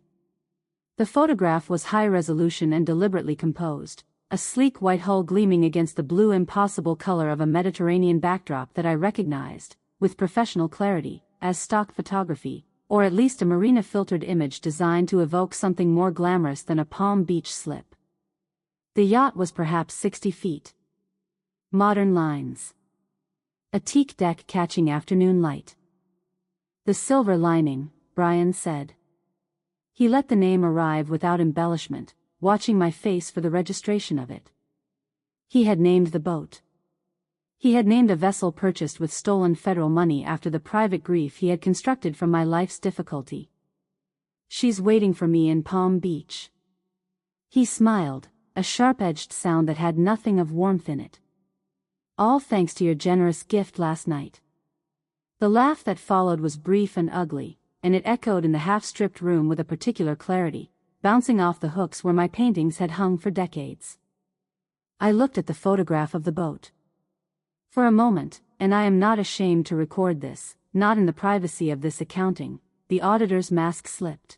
The photograph was high resolution and deliberately composed, a sleek white hull gleaming against the blue impossible color of a Mediterranean backdrop that I recognized, with professional clarity, as stock photography, or at least a marina-filtered image designed to evoke something more glamorous than a Palm Beach slip. The yacht was perhaps 60 feet. Modern lines. A teak deck catching afternoon light. The silver lining, Brian said. He let the name arrive without embellishment, watching my face for the registration of it. He had named the boat. He had named a vessel purchased with stolen federal money after the private grief he had constructed from my life's difficulty. She's waiting for me in Palm Beach. He smiled, a sharp-edged sound that had nothing of warmth in it. All thanks to your generous gift last night. The laugh that followed was brief and ugly, and it echoed in the half-stripped room with a particular clarity, bouncing off the hooks where my paintings had hung for decades. I looked at the photograph of the boat. For a moment, and I am not ashamed to record this, not in the privacy of this accounting, the auditor's mask slipped.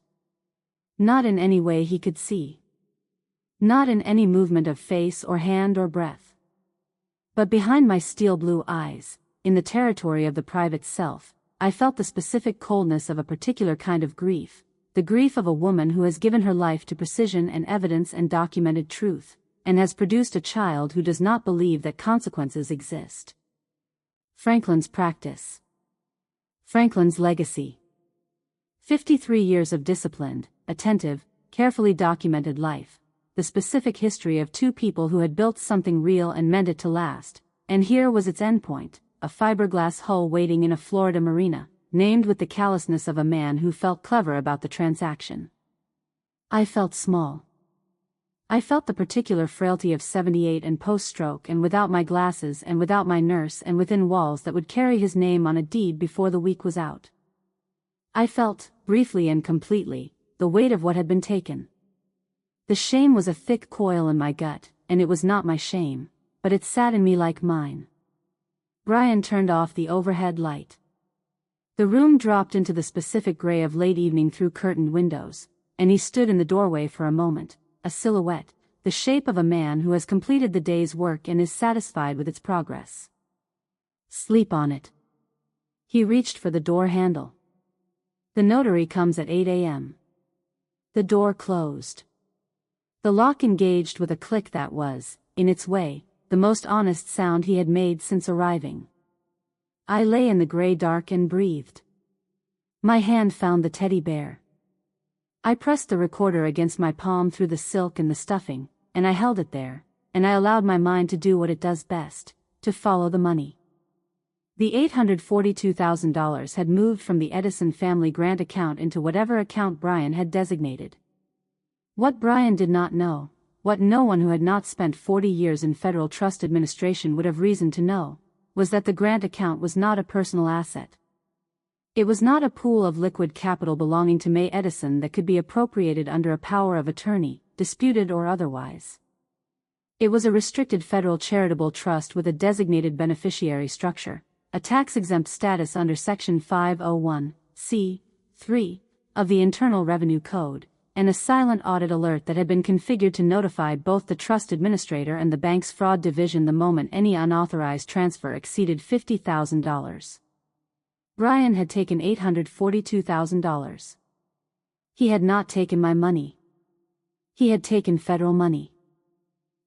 Not in any way he could see. Not in any movement of face or hand or breath. But behind my steel blue eyes, in the territory of the private self, I felt the specific coldness of a particular kind of grief, the grief of a woman who has given her life to precision and evidence and documented truth, and has produced a child who does not believe that consequences exist. Franklin's practice. Franklin's legacy. 53 years of disciplined, attentive, carefully documented life. The specific history of two people who had built something real and meant it to last, and here was its endpoint, a fiberglass hull waiting in a Florida marina, named with the callousness of a man who felt clever about the transaction. I felt small. I felt the particular frailty of 78 and post-stroke and without my glasses and without my nurse and within walls that would carry his name on a deed before the week was out. I felt, briefly and completely, the weight of what had been taken. The shame was a thick coil in my gut, and it was not my shame, but it sat in me like mine. Brian turned off the overhead light. The room dropped into the specific gray of late evening through curtained windows, and he stood in the doorway for a moment, a silhouette, the shape of a man who has completed the day's work and is satisfied with its progress. Sleep on it. He reached for the door handle. The notary comes at 8 a.m. The door closed. The lock engaged with a click that was, in its way, the most honest sound he had made since arriving. I lay in the gray dark and breathed. My hand found the teddy bear. I pressed the recorder against my palm through the silk and the stuffing, and I held it there, and I allowed my mind to do what it does best, to follow the money. The $842,000 had moved from the Edison family grant account into whatever account Brian had designated. What Brian did not know, what no one who had not spent 40 years in federal trust administration would have reason to know, was that the grant account was not a personal asset. It was not a pool of liquid capital belonging to May Edison that could be appropriated under a power of attorney, disputed or otherwise. It was a restricted federal charitable trust with a designated beneficiary structure, a tax-exempt status under Section 501(c)(3) of the Internal Revenue Code, and a silent audit alert that had been configured to notify both the trust administrator and the bank's fraud division the moment any unauthorized transfer exceeded $50,000. Brian had taken $842,000. He had not taken my money. He had taken federal money.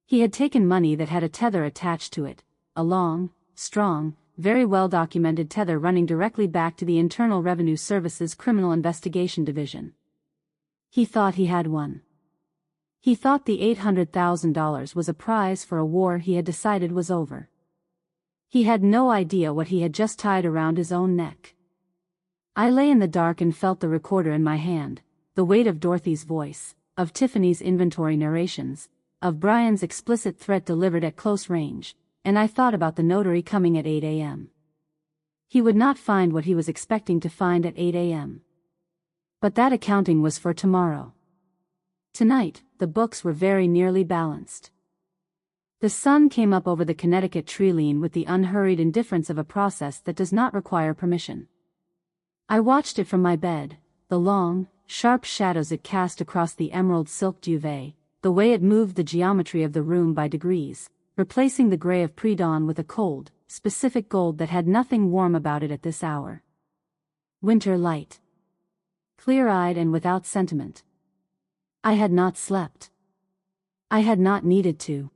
He had taken money that had a tether attached to it, a long, strong, very well-documented tether running directly back to the Internal Revenue Service's Criminal Investigation Division. He thought he had won. He thought the $800,000 was a prize for a war he had decided was over. He had no idea what he had just tied around his own neck. I lay in the dark and felt the recorder in my hand, the weight of Dorothy's voice, of Tiffany's inventory narrations, of Brian's explicit threat delivered at close range, and I thought about the notary coming at 8 a.m. He would not find what he was expecting to find at 8 a.m. But that accounting was for tomorrow. Tonight, the books were very nearly balanced. The sun came up over the Connecticut treeline with the unhurried indifference of a process that does not require permission. I watched it from my bed, the long, sharp shadows it cast across the emerald silk duvet, the way it moved the geometry of the room by degrees, replacing the gray of pre-dawn with a cold, specific gold that had nothing warm about it at this hour. Winter light. Clear-eyed and without sentiment. I had not slept. I had not needed to.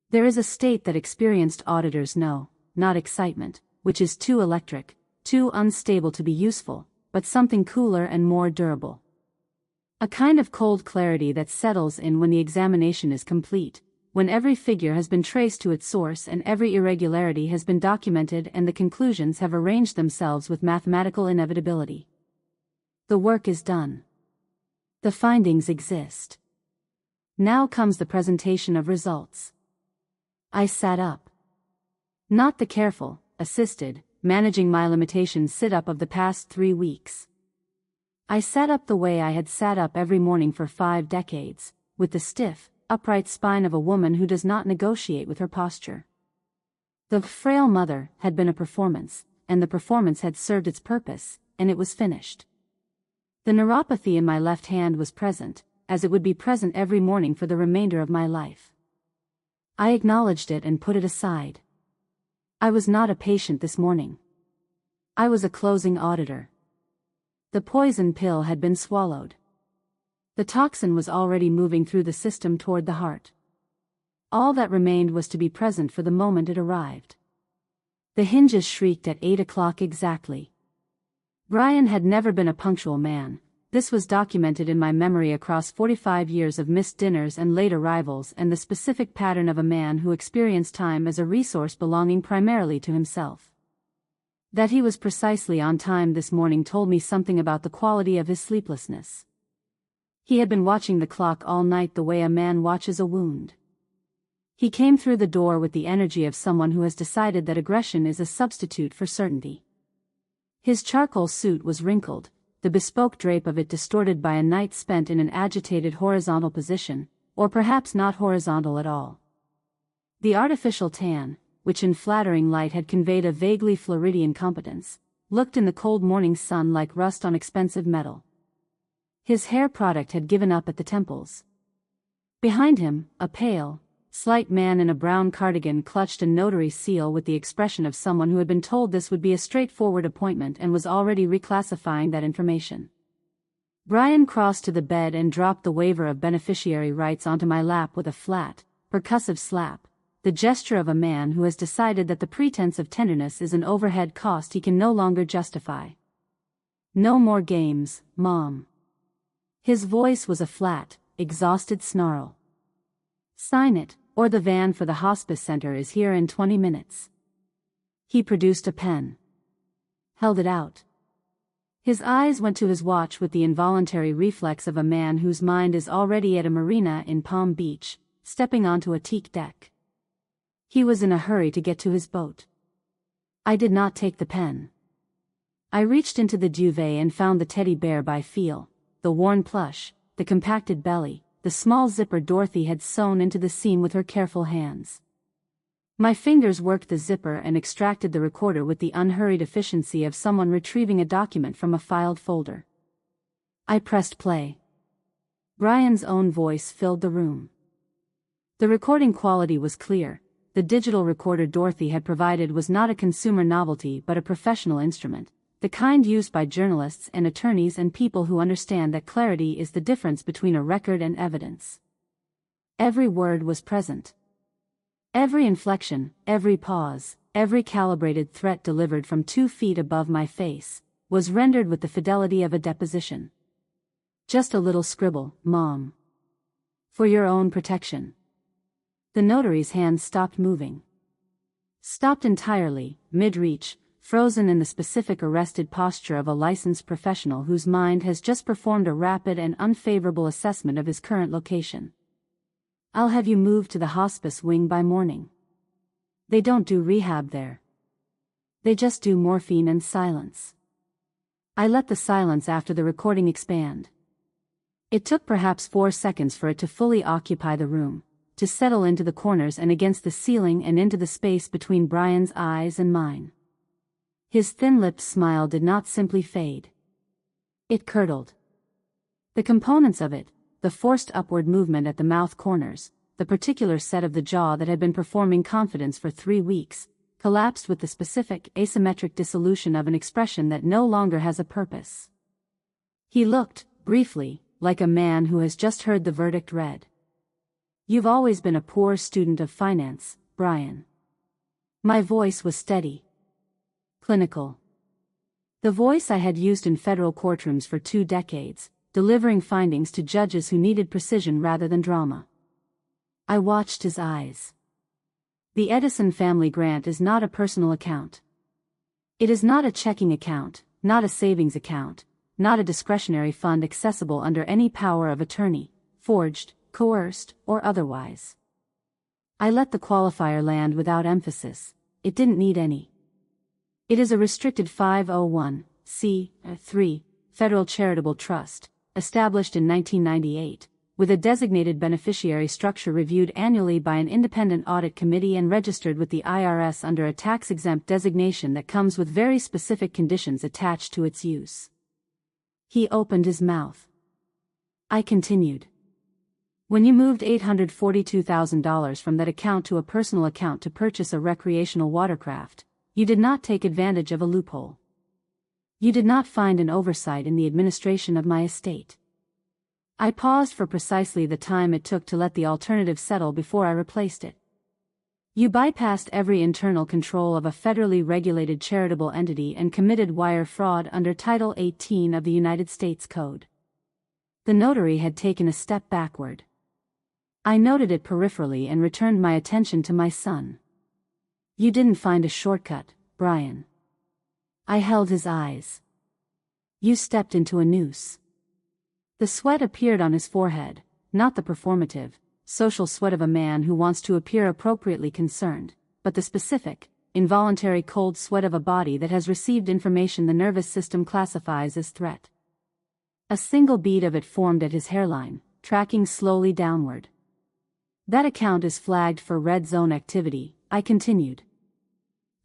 There is a state that experienced auditors know, not excitement, which is too electric, too unstable to be useful, but something cooler and more durable. A kind of cold clarity that settles in when the examination is complete, when every figure has been traced to its source and every irregularity has been documented and the conclusions have arranged themselves with mathematical inevitability. The work is done. The findings exist. Now comes the presentation of results. I sat up. Not the careful, assisted, managing my limitations sit-up of the past 3 weeks. I sat up the way I had sat up every morning for 5 decades, with the stiff, upright spine of a woman who does not negotiate with her posture. The frail mother had been a performance, and the performance had served its purpose, and it was finished. The neuropathy in my left hand was present, as it would be present every morning for the remainder of my life. I acknowledged it and put it aside. I was not a patient this morning. I was a closing auditor. The poison pill had been swallowed. The toxin was already moving through the system toward the heart. All that remained was to be present for the moment it arrived. The hinges shrieked at 8 o'clock exactly. Brian had never been a punctual man. This was documented in my memory across 45 years of missed dinners and late arrivals and the specific pattern of a man who experienced time as a resource belonging primarily to himself. That he was precisely on time this morning told me something about the quality of his sleeplessness. He had been watching the clock all night the way a man watches a wound. He came through the door with the energy of someone who has decided that aggression is a substitute for certainty. His charcoal suit was wrinkled, the bespoke drape of it distorted by a night spent in an agitated horizontal position, or perhaps not horizontal at all. The artificial tan, which in flattering light had conveyed a vaguely Floridian competence, looked in the cold morning sun like rust on expensive metal. His hair product had given up at the temples. Behind him, a pale, slight man in a brown cardigan clutched a notary seal with the expression of someone who had been told this would be a straightforward appointment and was already reclassifying that information. Brian crossed to the bed and dropped the waiver of beneficiary rights onto my lap with a flat, percussive slap, the gesture of a man who has decided that the pretense of tenderness is an overhead cost he can no longer justify. No more games, Mom. His voice was a flat, exhausted snarl. Sign it, or the van for the hospice center is here in 20 minutes. He produced a pen. Held it out. His eyes went to his watch with the involuntary reflex of a man whose mind is already at a marina in Palm Beach, stepping onto a teak deck. He was in a hurry to get to his boat. I did not take the pen. I reached into the duvet and found the teddy bear by feel, the worn plush, the compacted belly, the small zipper Dorothy had sewn into the seam with her careful hands. My fingers worked the zipper and extracted the recorder with the unhurried efficiency of someone retrieving a document from a filed folder. I pressed play. Brian's own voice filled the room. The recording quality was clear. The digital recorder Dorothy had provided was not a consumer novelty but a professional instrument, the kind used by journalists and attorneys and people who understand that clarity is the difference between a record and evidence. Every word was present. Every inflection, every pause, every calibrated threat delivered from 2 feet above my face, was rendered with the fidelity of a deposition. Just a little scribble, Mom. For your own protection. The notary's hands stopped moving. Stopped entirely, mid-reach, frozen in the specific arrested posture of a licensed professional whose mind has just performed a rapid and unfavorable assessment of his current location. I'll have you moved to the hospice wing by morning. They don't do rehab there. They just do morphine and silence. I let the silence after the recording expand. It took perhaps 4 seconds for it to fully occupy the room, to settle into the corners and against the ceiling and into the space between Brian's eyes and mine. His thin-lipped smile did not simply fade. It curdled. The components of it, the forced upward movement at the mouth corners, the particular set of the jaw that had been performing confidence for 3 weeks, collapsed with the specific, asymmetric dissolution of an expression that no longer has a purpose. He looked, briefly, like a man who has just heard the verdict read. You've always been a poor student of finance, Brian. My voice was steady. Clinical. The voice I had used in federal courtrooms for 2 decades, delivering findings to judges who needed precision rather than drama. I watched his eyes. The Edison family grant is not a personal account. It is not a checking account, not a savings account, not a discretionary fund accessible under any power of attorney, forged, coerced, or otherwise. I let the qualifier land without emphasis. It didn't need any. It is a restricted 501(c)(3) federal charitable trust, established in 1998, with a designated beneficiary structure reviewed annually by an independent audit committee and registered with the IRS under a tax-exempt designation that comes with very specific conditions attached to its use. He opened his mouth. I continued. When you moved $842,000 from that account to a personal account to purchase a recreational watercraft, you did not take advantage of a loophole. You did not find an oversight in the administration of my estate. I paused for precisely the time it took to let the alternative settle before I replaced it. You bypassed every internal control of a federally regulated charitable entity and committed wire fraud under Title 18 of the United States Code. The notary had taken a step backward. I noted it peripherally and returned my attention to my son. You didn't find a shortcut, Brian. I held his eyes. You stepped into a noose. The sweat appeared on his forehead, not the performative, social sweat of a man who wants to appear appropriately concerned, but the specific, involuntary cold sweat of a body that has received information the nervous system classifies as threat. A single bead of it formed at his hairline, tracking slowly downward. That account is flagged for red zone activity, I continued.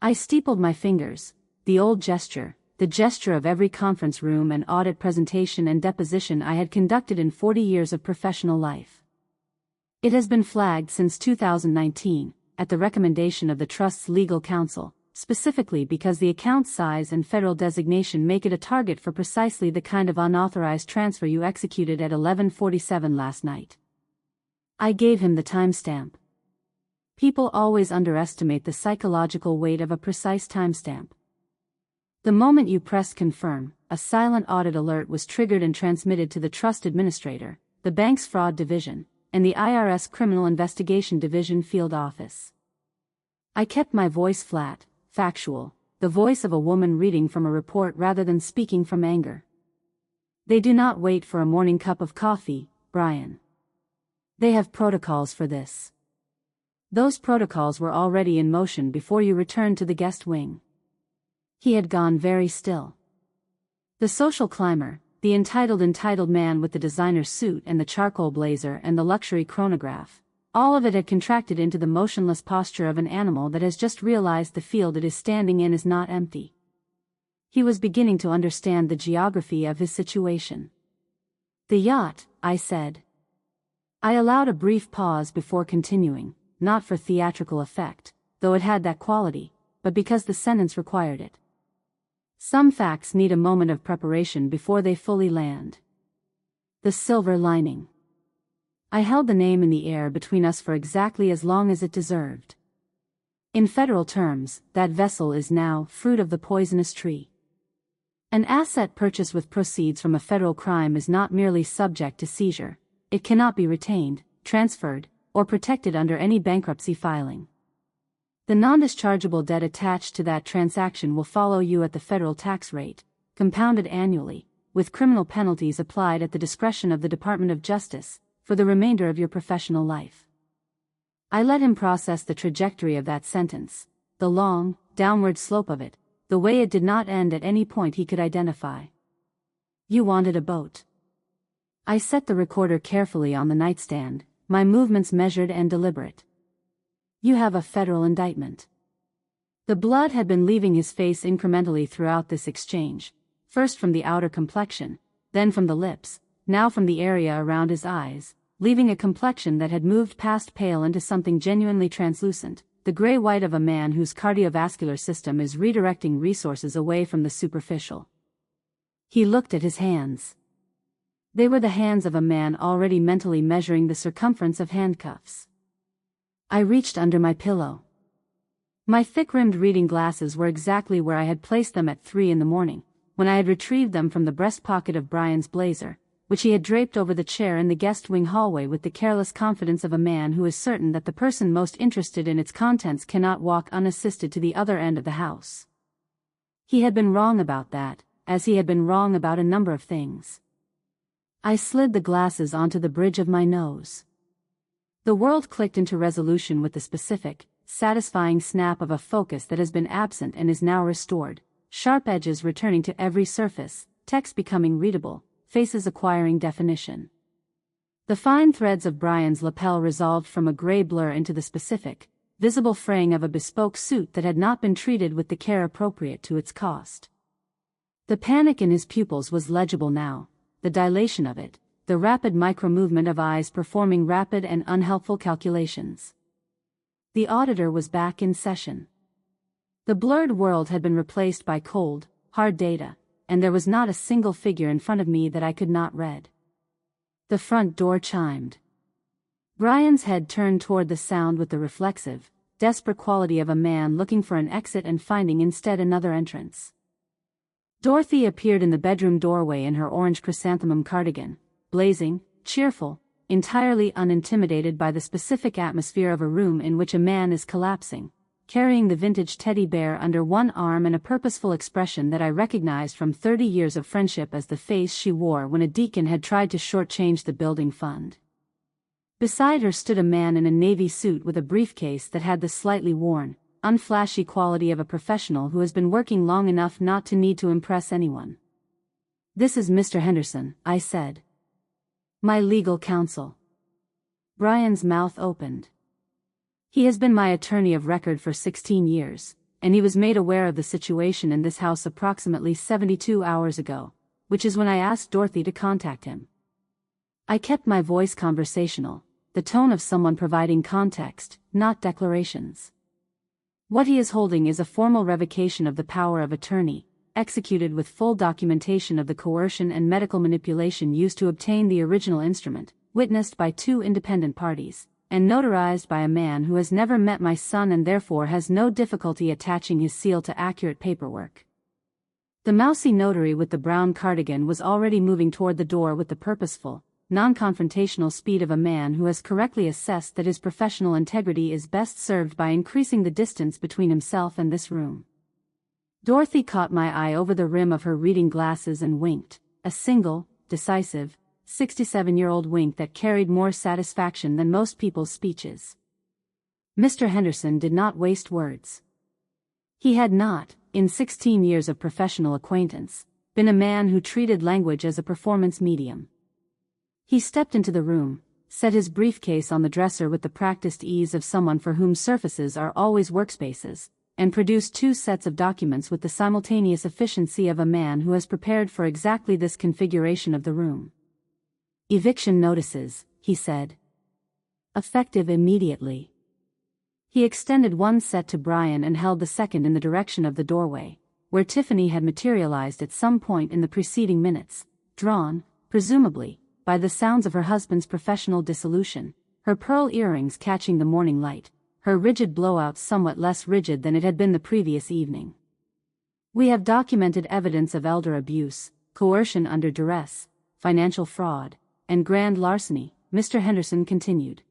I steepled my fingers, the old gesture, the gesture of every conference room and audit presentation and deposition I had conducted in 40 years of professional life. It has been flagged since 2019, at the recommendation of the Trust's legal counsel, specifically because the account size and federal designation make it a target for precisely the kind of unauthorized transfer you executed at 11:47 last night. I gave him the timestamp. People always underestimate the psychological weight of a precise timestamp. The moment you pressed confirm, a silent audit alert was triggered and transmitted to the Trust Administrator, the bank's Fraud Division, and the IRS Criminal Investigation Division Field Office. I kept my voice flat, factual, the voice of a woman reading from a report rather than speaking from anger. They do not wait for a morning cup of coffee, Brian. They have protocols for this. Those protocols were already in motion before you returned to the guest wing. He had gone very still. The social climber, the entitled man with the designer suit and the charcoal blazer and the luxury chronograph, all of it had contracted into the motionless posture of an animal that has just realized the field it is standing in is not empty. He was beginning to understand the geography of his situation. The yacht, I said. I allowed a brief pause before continuing, not for theatrical effect, though it had that quality, but because the sentence required it. Some facts need a moment of preparation before they fully land. The silver lining. I held the name in the air between us for exactly as long as it deserved. In federal terms, that vessel is now fruit of the poisonous tree. An asset purchased with proceeds from a federal crime is not merely subject to seizure. It cannot be retained, transferred, or protected under any bankruptcy filing. The non-dischargeable debt attached to that transaction will follow you at the federal tax rate, compounded annually, with criminal penalties applied at the discretion of the Department of Justice, for the remainder of your professional life. I let him process the trajectory of that sentence, the long, downward slope of it, the way it did not end at any point he could identify. You wanted a boat. I set the recorder carefully on the nightstand, my movements measured and deliberate. You have a federal indictment. The blood had been leaving his face incrementally throughout this exchange, first from the outer complexion, then from the lips, now from the area around his eyes, leaving a complexion that had moved past pale into something genuinely translucent, the gray-white of a man whose cardiovascular system is redirecting resources away from the superficial. He looked at his hands. They were the hands of a man already mentally measuring the circumference of handcuffs. I reached under my pillow. My thick-rimmed reading glasses were exactly where I had placed them at 3 a.m, when I had retrieved them from the breast pocket of Brian's blazer, which he had draped over the chair in the guest wing hallway with the careless confidence of a man who is certain that the person most interested in its contents cannot walk unassisted to the other end of the house. He had been wrong about that, as he had been wrong about a number of things. I slid the glasses onto the bridge of my nose. The world clicked into resolution with the specific, satisfying snap of a focus that has been absent and is now restored, sharp edges returning to every surface, text becoming readable, faces acquiring definition. The fine threads of Brian's lapel resolved from a gray blur into the specific, visible fraying of a bespoke suit that had not been treated with the care appropriate to its cost. The panic in his pupils was legible now, the dilation of it, the rapid micro-movement of eyes performing rapid and unhelpful calculations. The auditor was back in session. The blurred world had been replaced by cold, hard data, and there was not a single figure in front of me that I could not read. The front door chimed. Brian's head turned toward the sound with the reflexive, desperate quality of a man looking for an exit and finding instead another entrance. Dorothy appeared in the bedroom doorway in her orange chrysanthemum cardigan, blazing, cheerful, entirely unintimidated by the specific atmosphere of a room in which a man is collapsing, carrying the vintage teddy bear under one arm and a purposeful expression that I recognized from 30 years of friendship as the face she wore when a deacon had tried to shortchange the building fund. Beside her stood a man in a navy suit with a briefcase that had the slightly worn, unflashy quality of a professional who has been working long enough not to need to impress anyone. "This is Mr. Henderson," I said. "My legal counsel." Brian's mouth opened. He has been my attorney of record for 16 years, and he was made aware of the situation in this house approximately 72 hours ago, which is when I asked Dorothy to contact him. I kept my voice conversational, the tone of someone providing context, not declarations. What he is holding is a formal revocation of the power of attorney, executed with full documentation of the coercion and medical manipulation used to obtain the original instrument, witnessed by 2 independent parties, and notarized by a man who has never met my son and therefore has no difficulty attaching his seal to accurate paperwork. The mousy notary with the brown cardigan was already moving toward the door with the purposeful, non-confrontational speed of a man who has correctly assessed that his professional integrity is best served by increasing the distance between himself and this room. Dorothy caught my eye over the rim of her reading glasses and winked, a single, decisive, 67-year-old wink that carried more satisfaction than most people's speeches. Mr. Henderson did not waste words. He had not, in 16 years of professional acquaintance, been a man who treated language as a performance medium. He stepped into the room, set his briefcase on the dresser with the practiced ease of someone for whom surfaces are always workspaces, and produced 2 sets of documents with the simultaneous efficiency of a man who has prepared for exactly this configuration of the room. "Eviction notices," he said. "Effective immediately." He extended one set to Brian and held the second in the direction of the doorway, where Tiffany had materialized at some point in the preceding minutes, drawn, presumably, by the sounds of her husband's professional dissolution, her pearl earrings catching the morning light, her rigid blowout somewhat less rigid than it had been the previous evening. "We have documented evidence of elder abuse, coercion under duress, financial fraud, and grand larceny," Mr. Henderson continued.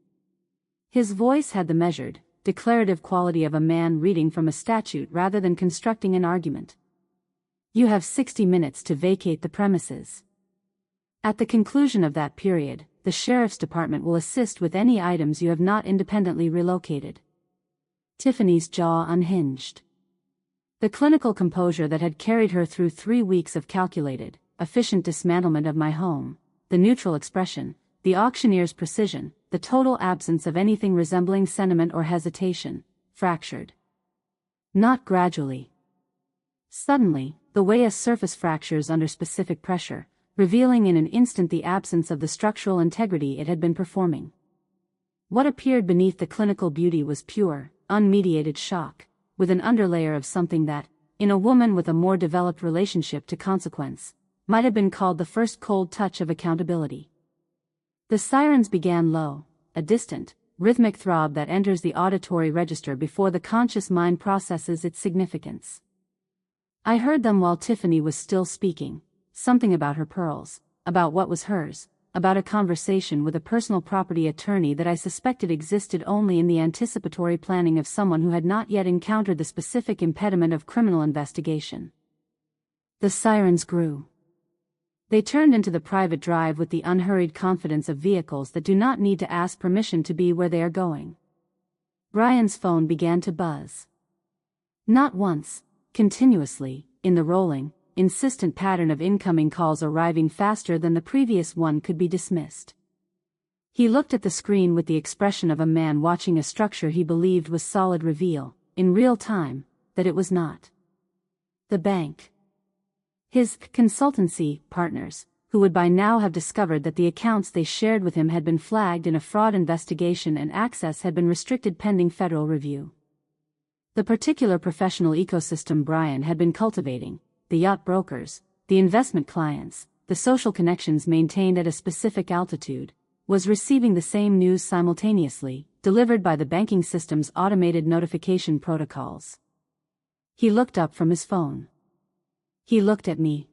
His voice had the measured, declarative quality of a man reading from a statute rather than constructing an argument. "You have 60 minutes to vacate the premises. At the conclusion of that period, the Sheriff's Department will assist with any items you have not independently relocated." Tiffany's jaw unhinged. The clinical composure that had carried her through 3 weeks of calculated, efficient dismantlement of my home, the neutral expression, the auctioneer's precision, the total absence of anything resembling sentiment or hesitation, fractured. Not gradually. Suddenly, the way a surface fractures under specific pressure, revealing in an instant the absence of the structural integrity it had been performing. What appeared beneath the clinical beauty was pure, unmediated shock, with an underlayer of something that, in a woman with a more developed relationship to consequence, might have been called the first cold touch of accountability. The sirens began low, a distant, rhythmic throb that enters the auditory register before the conscious mind processes its significance. I heard them while Tiffany was still speaking, something about her pearls, about what was hers, about a conversation with a personal property attorney that I suspected existed only in the anticipatory planning of someone who had not yet encountered the specific impediment of criminal investigation. The sirens grew. They turned into the private drive with the unhurried confidence of vehicles that do not need to ask permission to be where they are going. Brian's phone began to buzz. Not once, continuously, in the rolling, insistent pattern of incoming calls arriving faster than the previous one could be dismissed. He looked at the screen with the expression of a man watching a structure he believed was solid reveal, in real time, that it was not. The bank. His consultancy partners, who would by now have discovered that the accounts they shared with him had been flagged in a fraud investigation and access had been restricted pending federal review. The particular professional ecosystem Brian had been cultivating, the yacht brokers, the investment clients, the social connections maintained at a specific altitude, was receiving the same news simultaneously, delivered by the banking system's automated notification protocols. He looked up from his phone. He looked at me.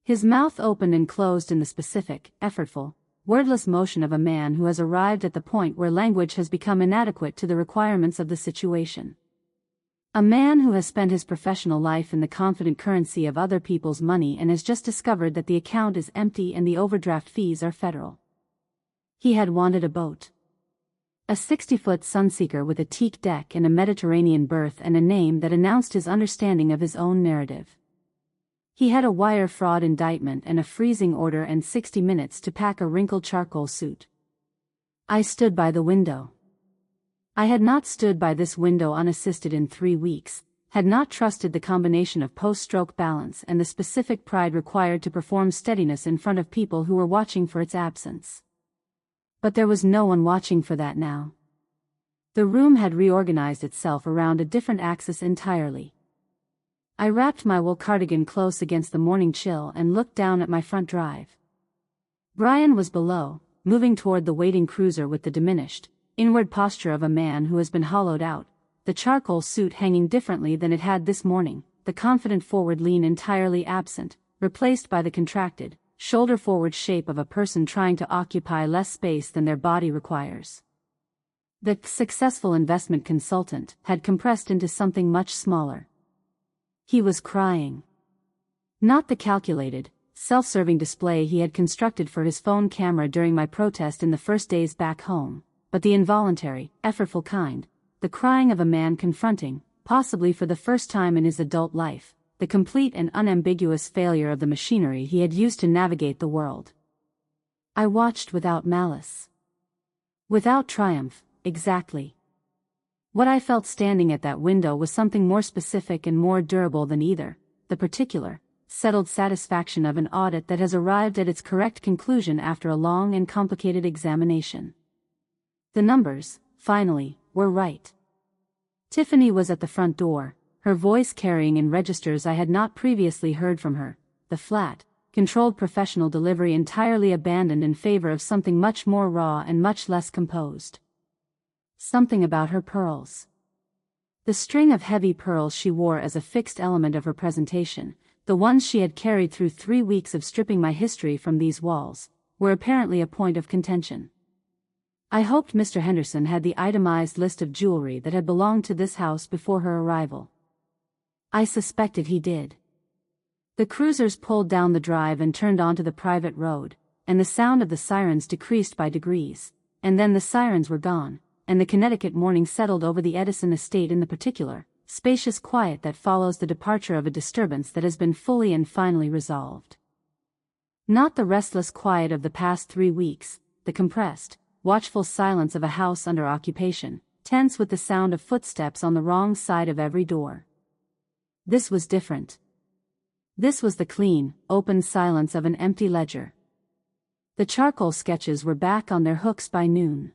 His mouth opened and closed in the specific, effortful, wordless motion of a man who has arrived at the point where language has become inadequate to the requirements of the situation. A man who has spent his professional life in the confident currency of other people's money and has just discovered that the account is empty and the overdraft fees are federal. He had wanted a boat. A 60-foot Sunseeker with a teak deck and a Mediterranean berth and a name that announced his understanding of his own narrative. He had a wire fraud indictment and a freezing order and 60 minutes to pack a wrinkled charcoal suit. I stood by the window. I had not stood by this window unassisted in 3 weeks, had not trusted the combination of post-stroke balance and the specific pride required to perform steadiness in front of people who were watching for its absence. But there was no one watching for that now. The room had reorganized itself around a different axis entirely. I wrapped my wool cardigan close against the morning chill and looked down at my front drive. Brian was below, moving toward the waiting cruiser with the diminished, inward posture of a man who has been hollowed out, the charcoal suit hanging differently than it had this morning, the confident forward lean entirely absent, replaced by the contracted, shoulder-forward shape of a person trying to occupy less space than their body requires. The successful investment consultant had compressed into something much smaller. He was crying. Not the calculated, self-serving display he had constructed for his phone camera during my protest in the first days back home, but the involuntary, effortful kind, the crying of a man confronting, possibly for the first time in his adult life, the complete and unambiguous failure of the machinery he had used to navigate the world. I watched without malice. Without triumph, exactly. What I felt standing at that window was something more specific and more durable than either, the particular, settled satisfaction of an audit that has arrived at its correct conclusion after a long and complicated examination. The numbers, finally, were right. Tiffany was at the front door, her voice carrying in registers I had not previously heard from her, the flat, controlled professional delivery entirely abandoned in favor of something much more raw and much less composed. Something about her pearls. The string of heavy pearls she wore as a fixed element of her presentation, the ones she had carried through 3 weeks of stripping my history from these walls, were apparently a point of contention. I hoped Mr. Henderson had the itemized list of jewelry that had belonged to this house before her arrival. I suspected he did. The cruisers pulled down the drive and turned onto the private road, and the sound of the sirens decreased by degrees, and then the sirens were gone, and the Connecticut morning settled over the Edison estate in the particular, spacious quiet that follows the departure of a disturbance that has been fully and finally resolved. Not the restless quiet of the past 3 weeks, the compressed, watchful silence of a house under occupation, tense with the sound of footsteps on the wrong side of every door. This was different. This was the clean, open silence of an empty ledger. The charcoal sketches were back on their hooks by noon.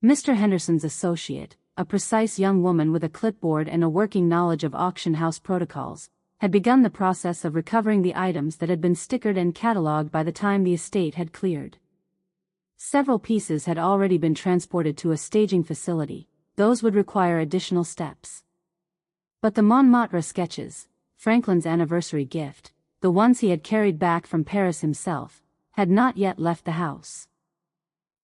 Mr. Henderson's associate, a precise young woman with a clipboard and a working knowledge of auction house protocols, had begun the process of recovering the items that had been stickered and catalogued by the time the estate had cleared. Several pieces had already been transported to a staging facility, those would require additional steps. But the Montmartre sketches, Franklin's anniversary gift, the ones he had carried back from Paris himself, had not yet left the house.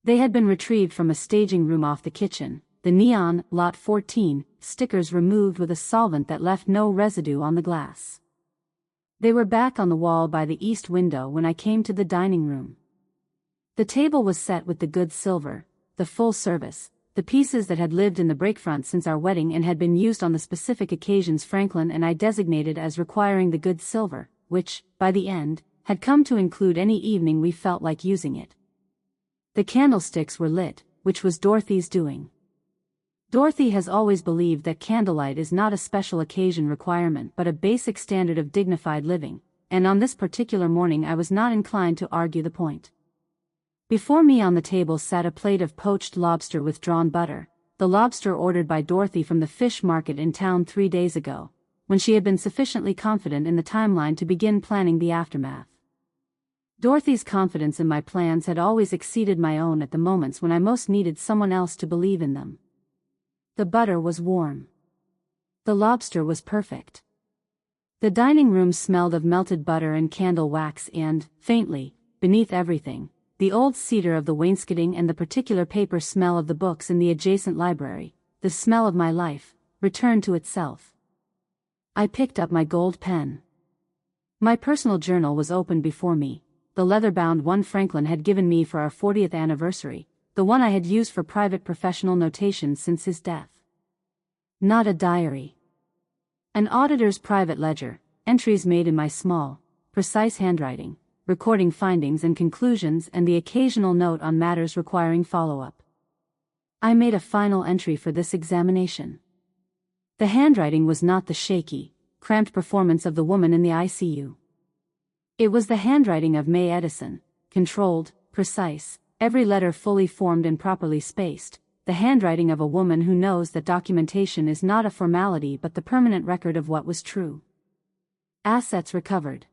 They had been retrieved from a staging room off the kitchen, the neon, Lot 14, stickers removed with a solvent that left no residue on the glass. They were back on the wall by the east window when I came to the dining room. The table was set with the good silver, the full service, the pieces that had lived in the breakfront since our wedding and had been used on the specific occasions Franklin and I designated as requiring the good silver, which, by the end, had come to include any evening we felt like using it. The candlesticks were lit, which was Dorothy's doing. Dorothy has always believed that candlelight is not a special occasion requirement but a basic standard of dignified living, and on this particular morning I was not inclined to argue the point. Before me on the table sat a plate of poached lobster with drawn butter, the lobster ordered by Dorothy from the fish market in town 3 days ago, when she had been sufficiently confident in the timeline to begin planning the aftermath. Dorothy's confidence in my plans had always exceeded my own at the moments when I most needed someone else to believe in them. The butter was warm. The lobster was perfect. The dining room smelled of melted butter and candle wax and, faintly, beneath everything, the old cedar of the wainscoting and the particular paper smell of the books in the adjacent library, the smell of my life, returned to itself. I picked up my gold pen. My personal journal was open before me, the leather-bound one Franklin had given me for our 40th anniversary, the one I had used for private professional notation since his death. Not a diary. An auditor's private ledger, entries made in my small, precise handwriting, recording findings and conclusions and the occasional note on matters requiring follow-up. I made a final entry for this examination. The handwriting was not the shaky, cramped performance of the woman in the ICU. It was the handwriting of May Edison, controlled, precise, every letter fully formed and properly spaced, the handwriting of a woman who knows that documentation is not a formality but the permanent record of what was true. Assets recovered.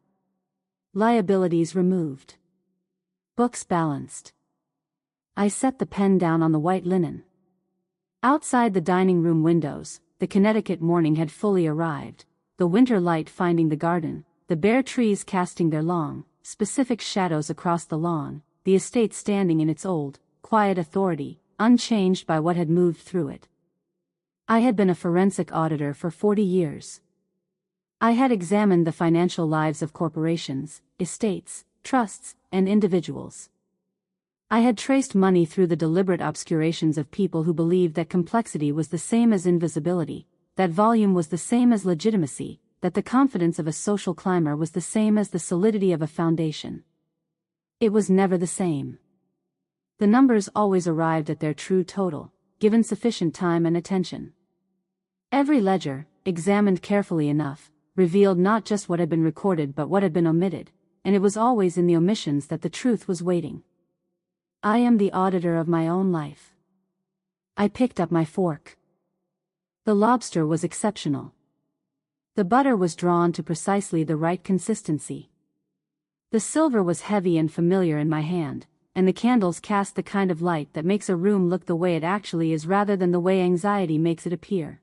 Liabilities removed. Books balanced. I set the pen down on the white linen. Outside the dining room windows, the Connecticut morning had fully arrived, the winter light finding the garden, the bare trees casting their long, specific shadows across the lawn, the estate standing in its old, quiet authority, unchanged by what had moved through it. I had been a forensic auditor for 40 years. I had examined the financial lives of corporations, estates, trusts, and individuals. I had traced money through the deliberate obscurations of people who believed that complexity was the same as invisibility, that volume was the same as legitimacy, that the confidence of a social climber was the same as the solidity of a foundation. It was never the same. The numbers always arrived at their true total, given sufficient time and attention. Every ledger, examined carefully enough, revealed not just what had been recorded but what had been omitted, and it was always in the omissions that the truth was waiting. I am the auditor of my own life. I picked up my fork. The lobster was exceptional. The butter was drawn to precisely the right consistency. The silver was heavy and familiar in my hand, and the candles cast the kind of light that makes a room look the way it actually is rather than the way anxiety makes it appear.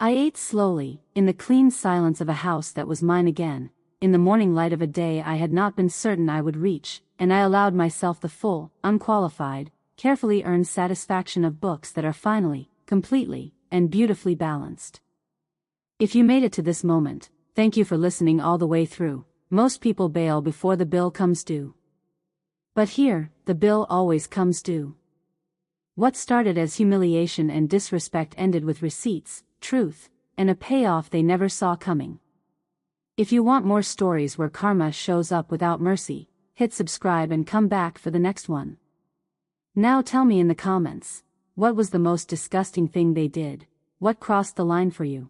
I ate slowly, in the clean silence of a house that was mine again, in the morning light of a day I had not been certain I would reach, and I allowed myself the full, unqualified, carefully earned satisfaction of books that are finally, completely, and beautifully balanced. If you made it to this moment, thank you for listening all the way through. Most people bail before the bill comes due. But here, the bill always comes due. What started as humiliation and disrespect ended with receipts, truth, and a payoff they never saw coming. If you want more stories where karma shows up without mercy, hit subscribe and come back for the next one. Now tell me in the comments, what was the most disgusting thing they did? What crossed the line for you?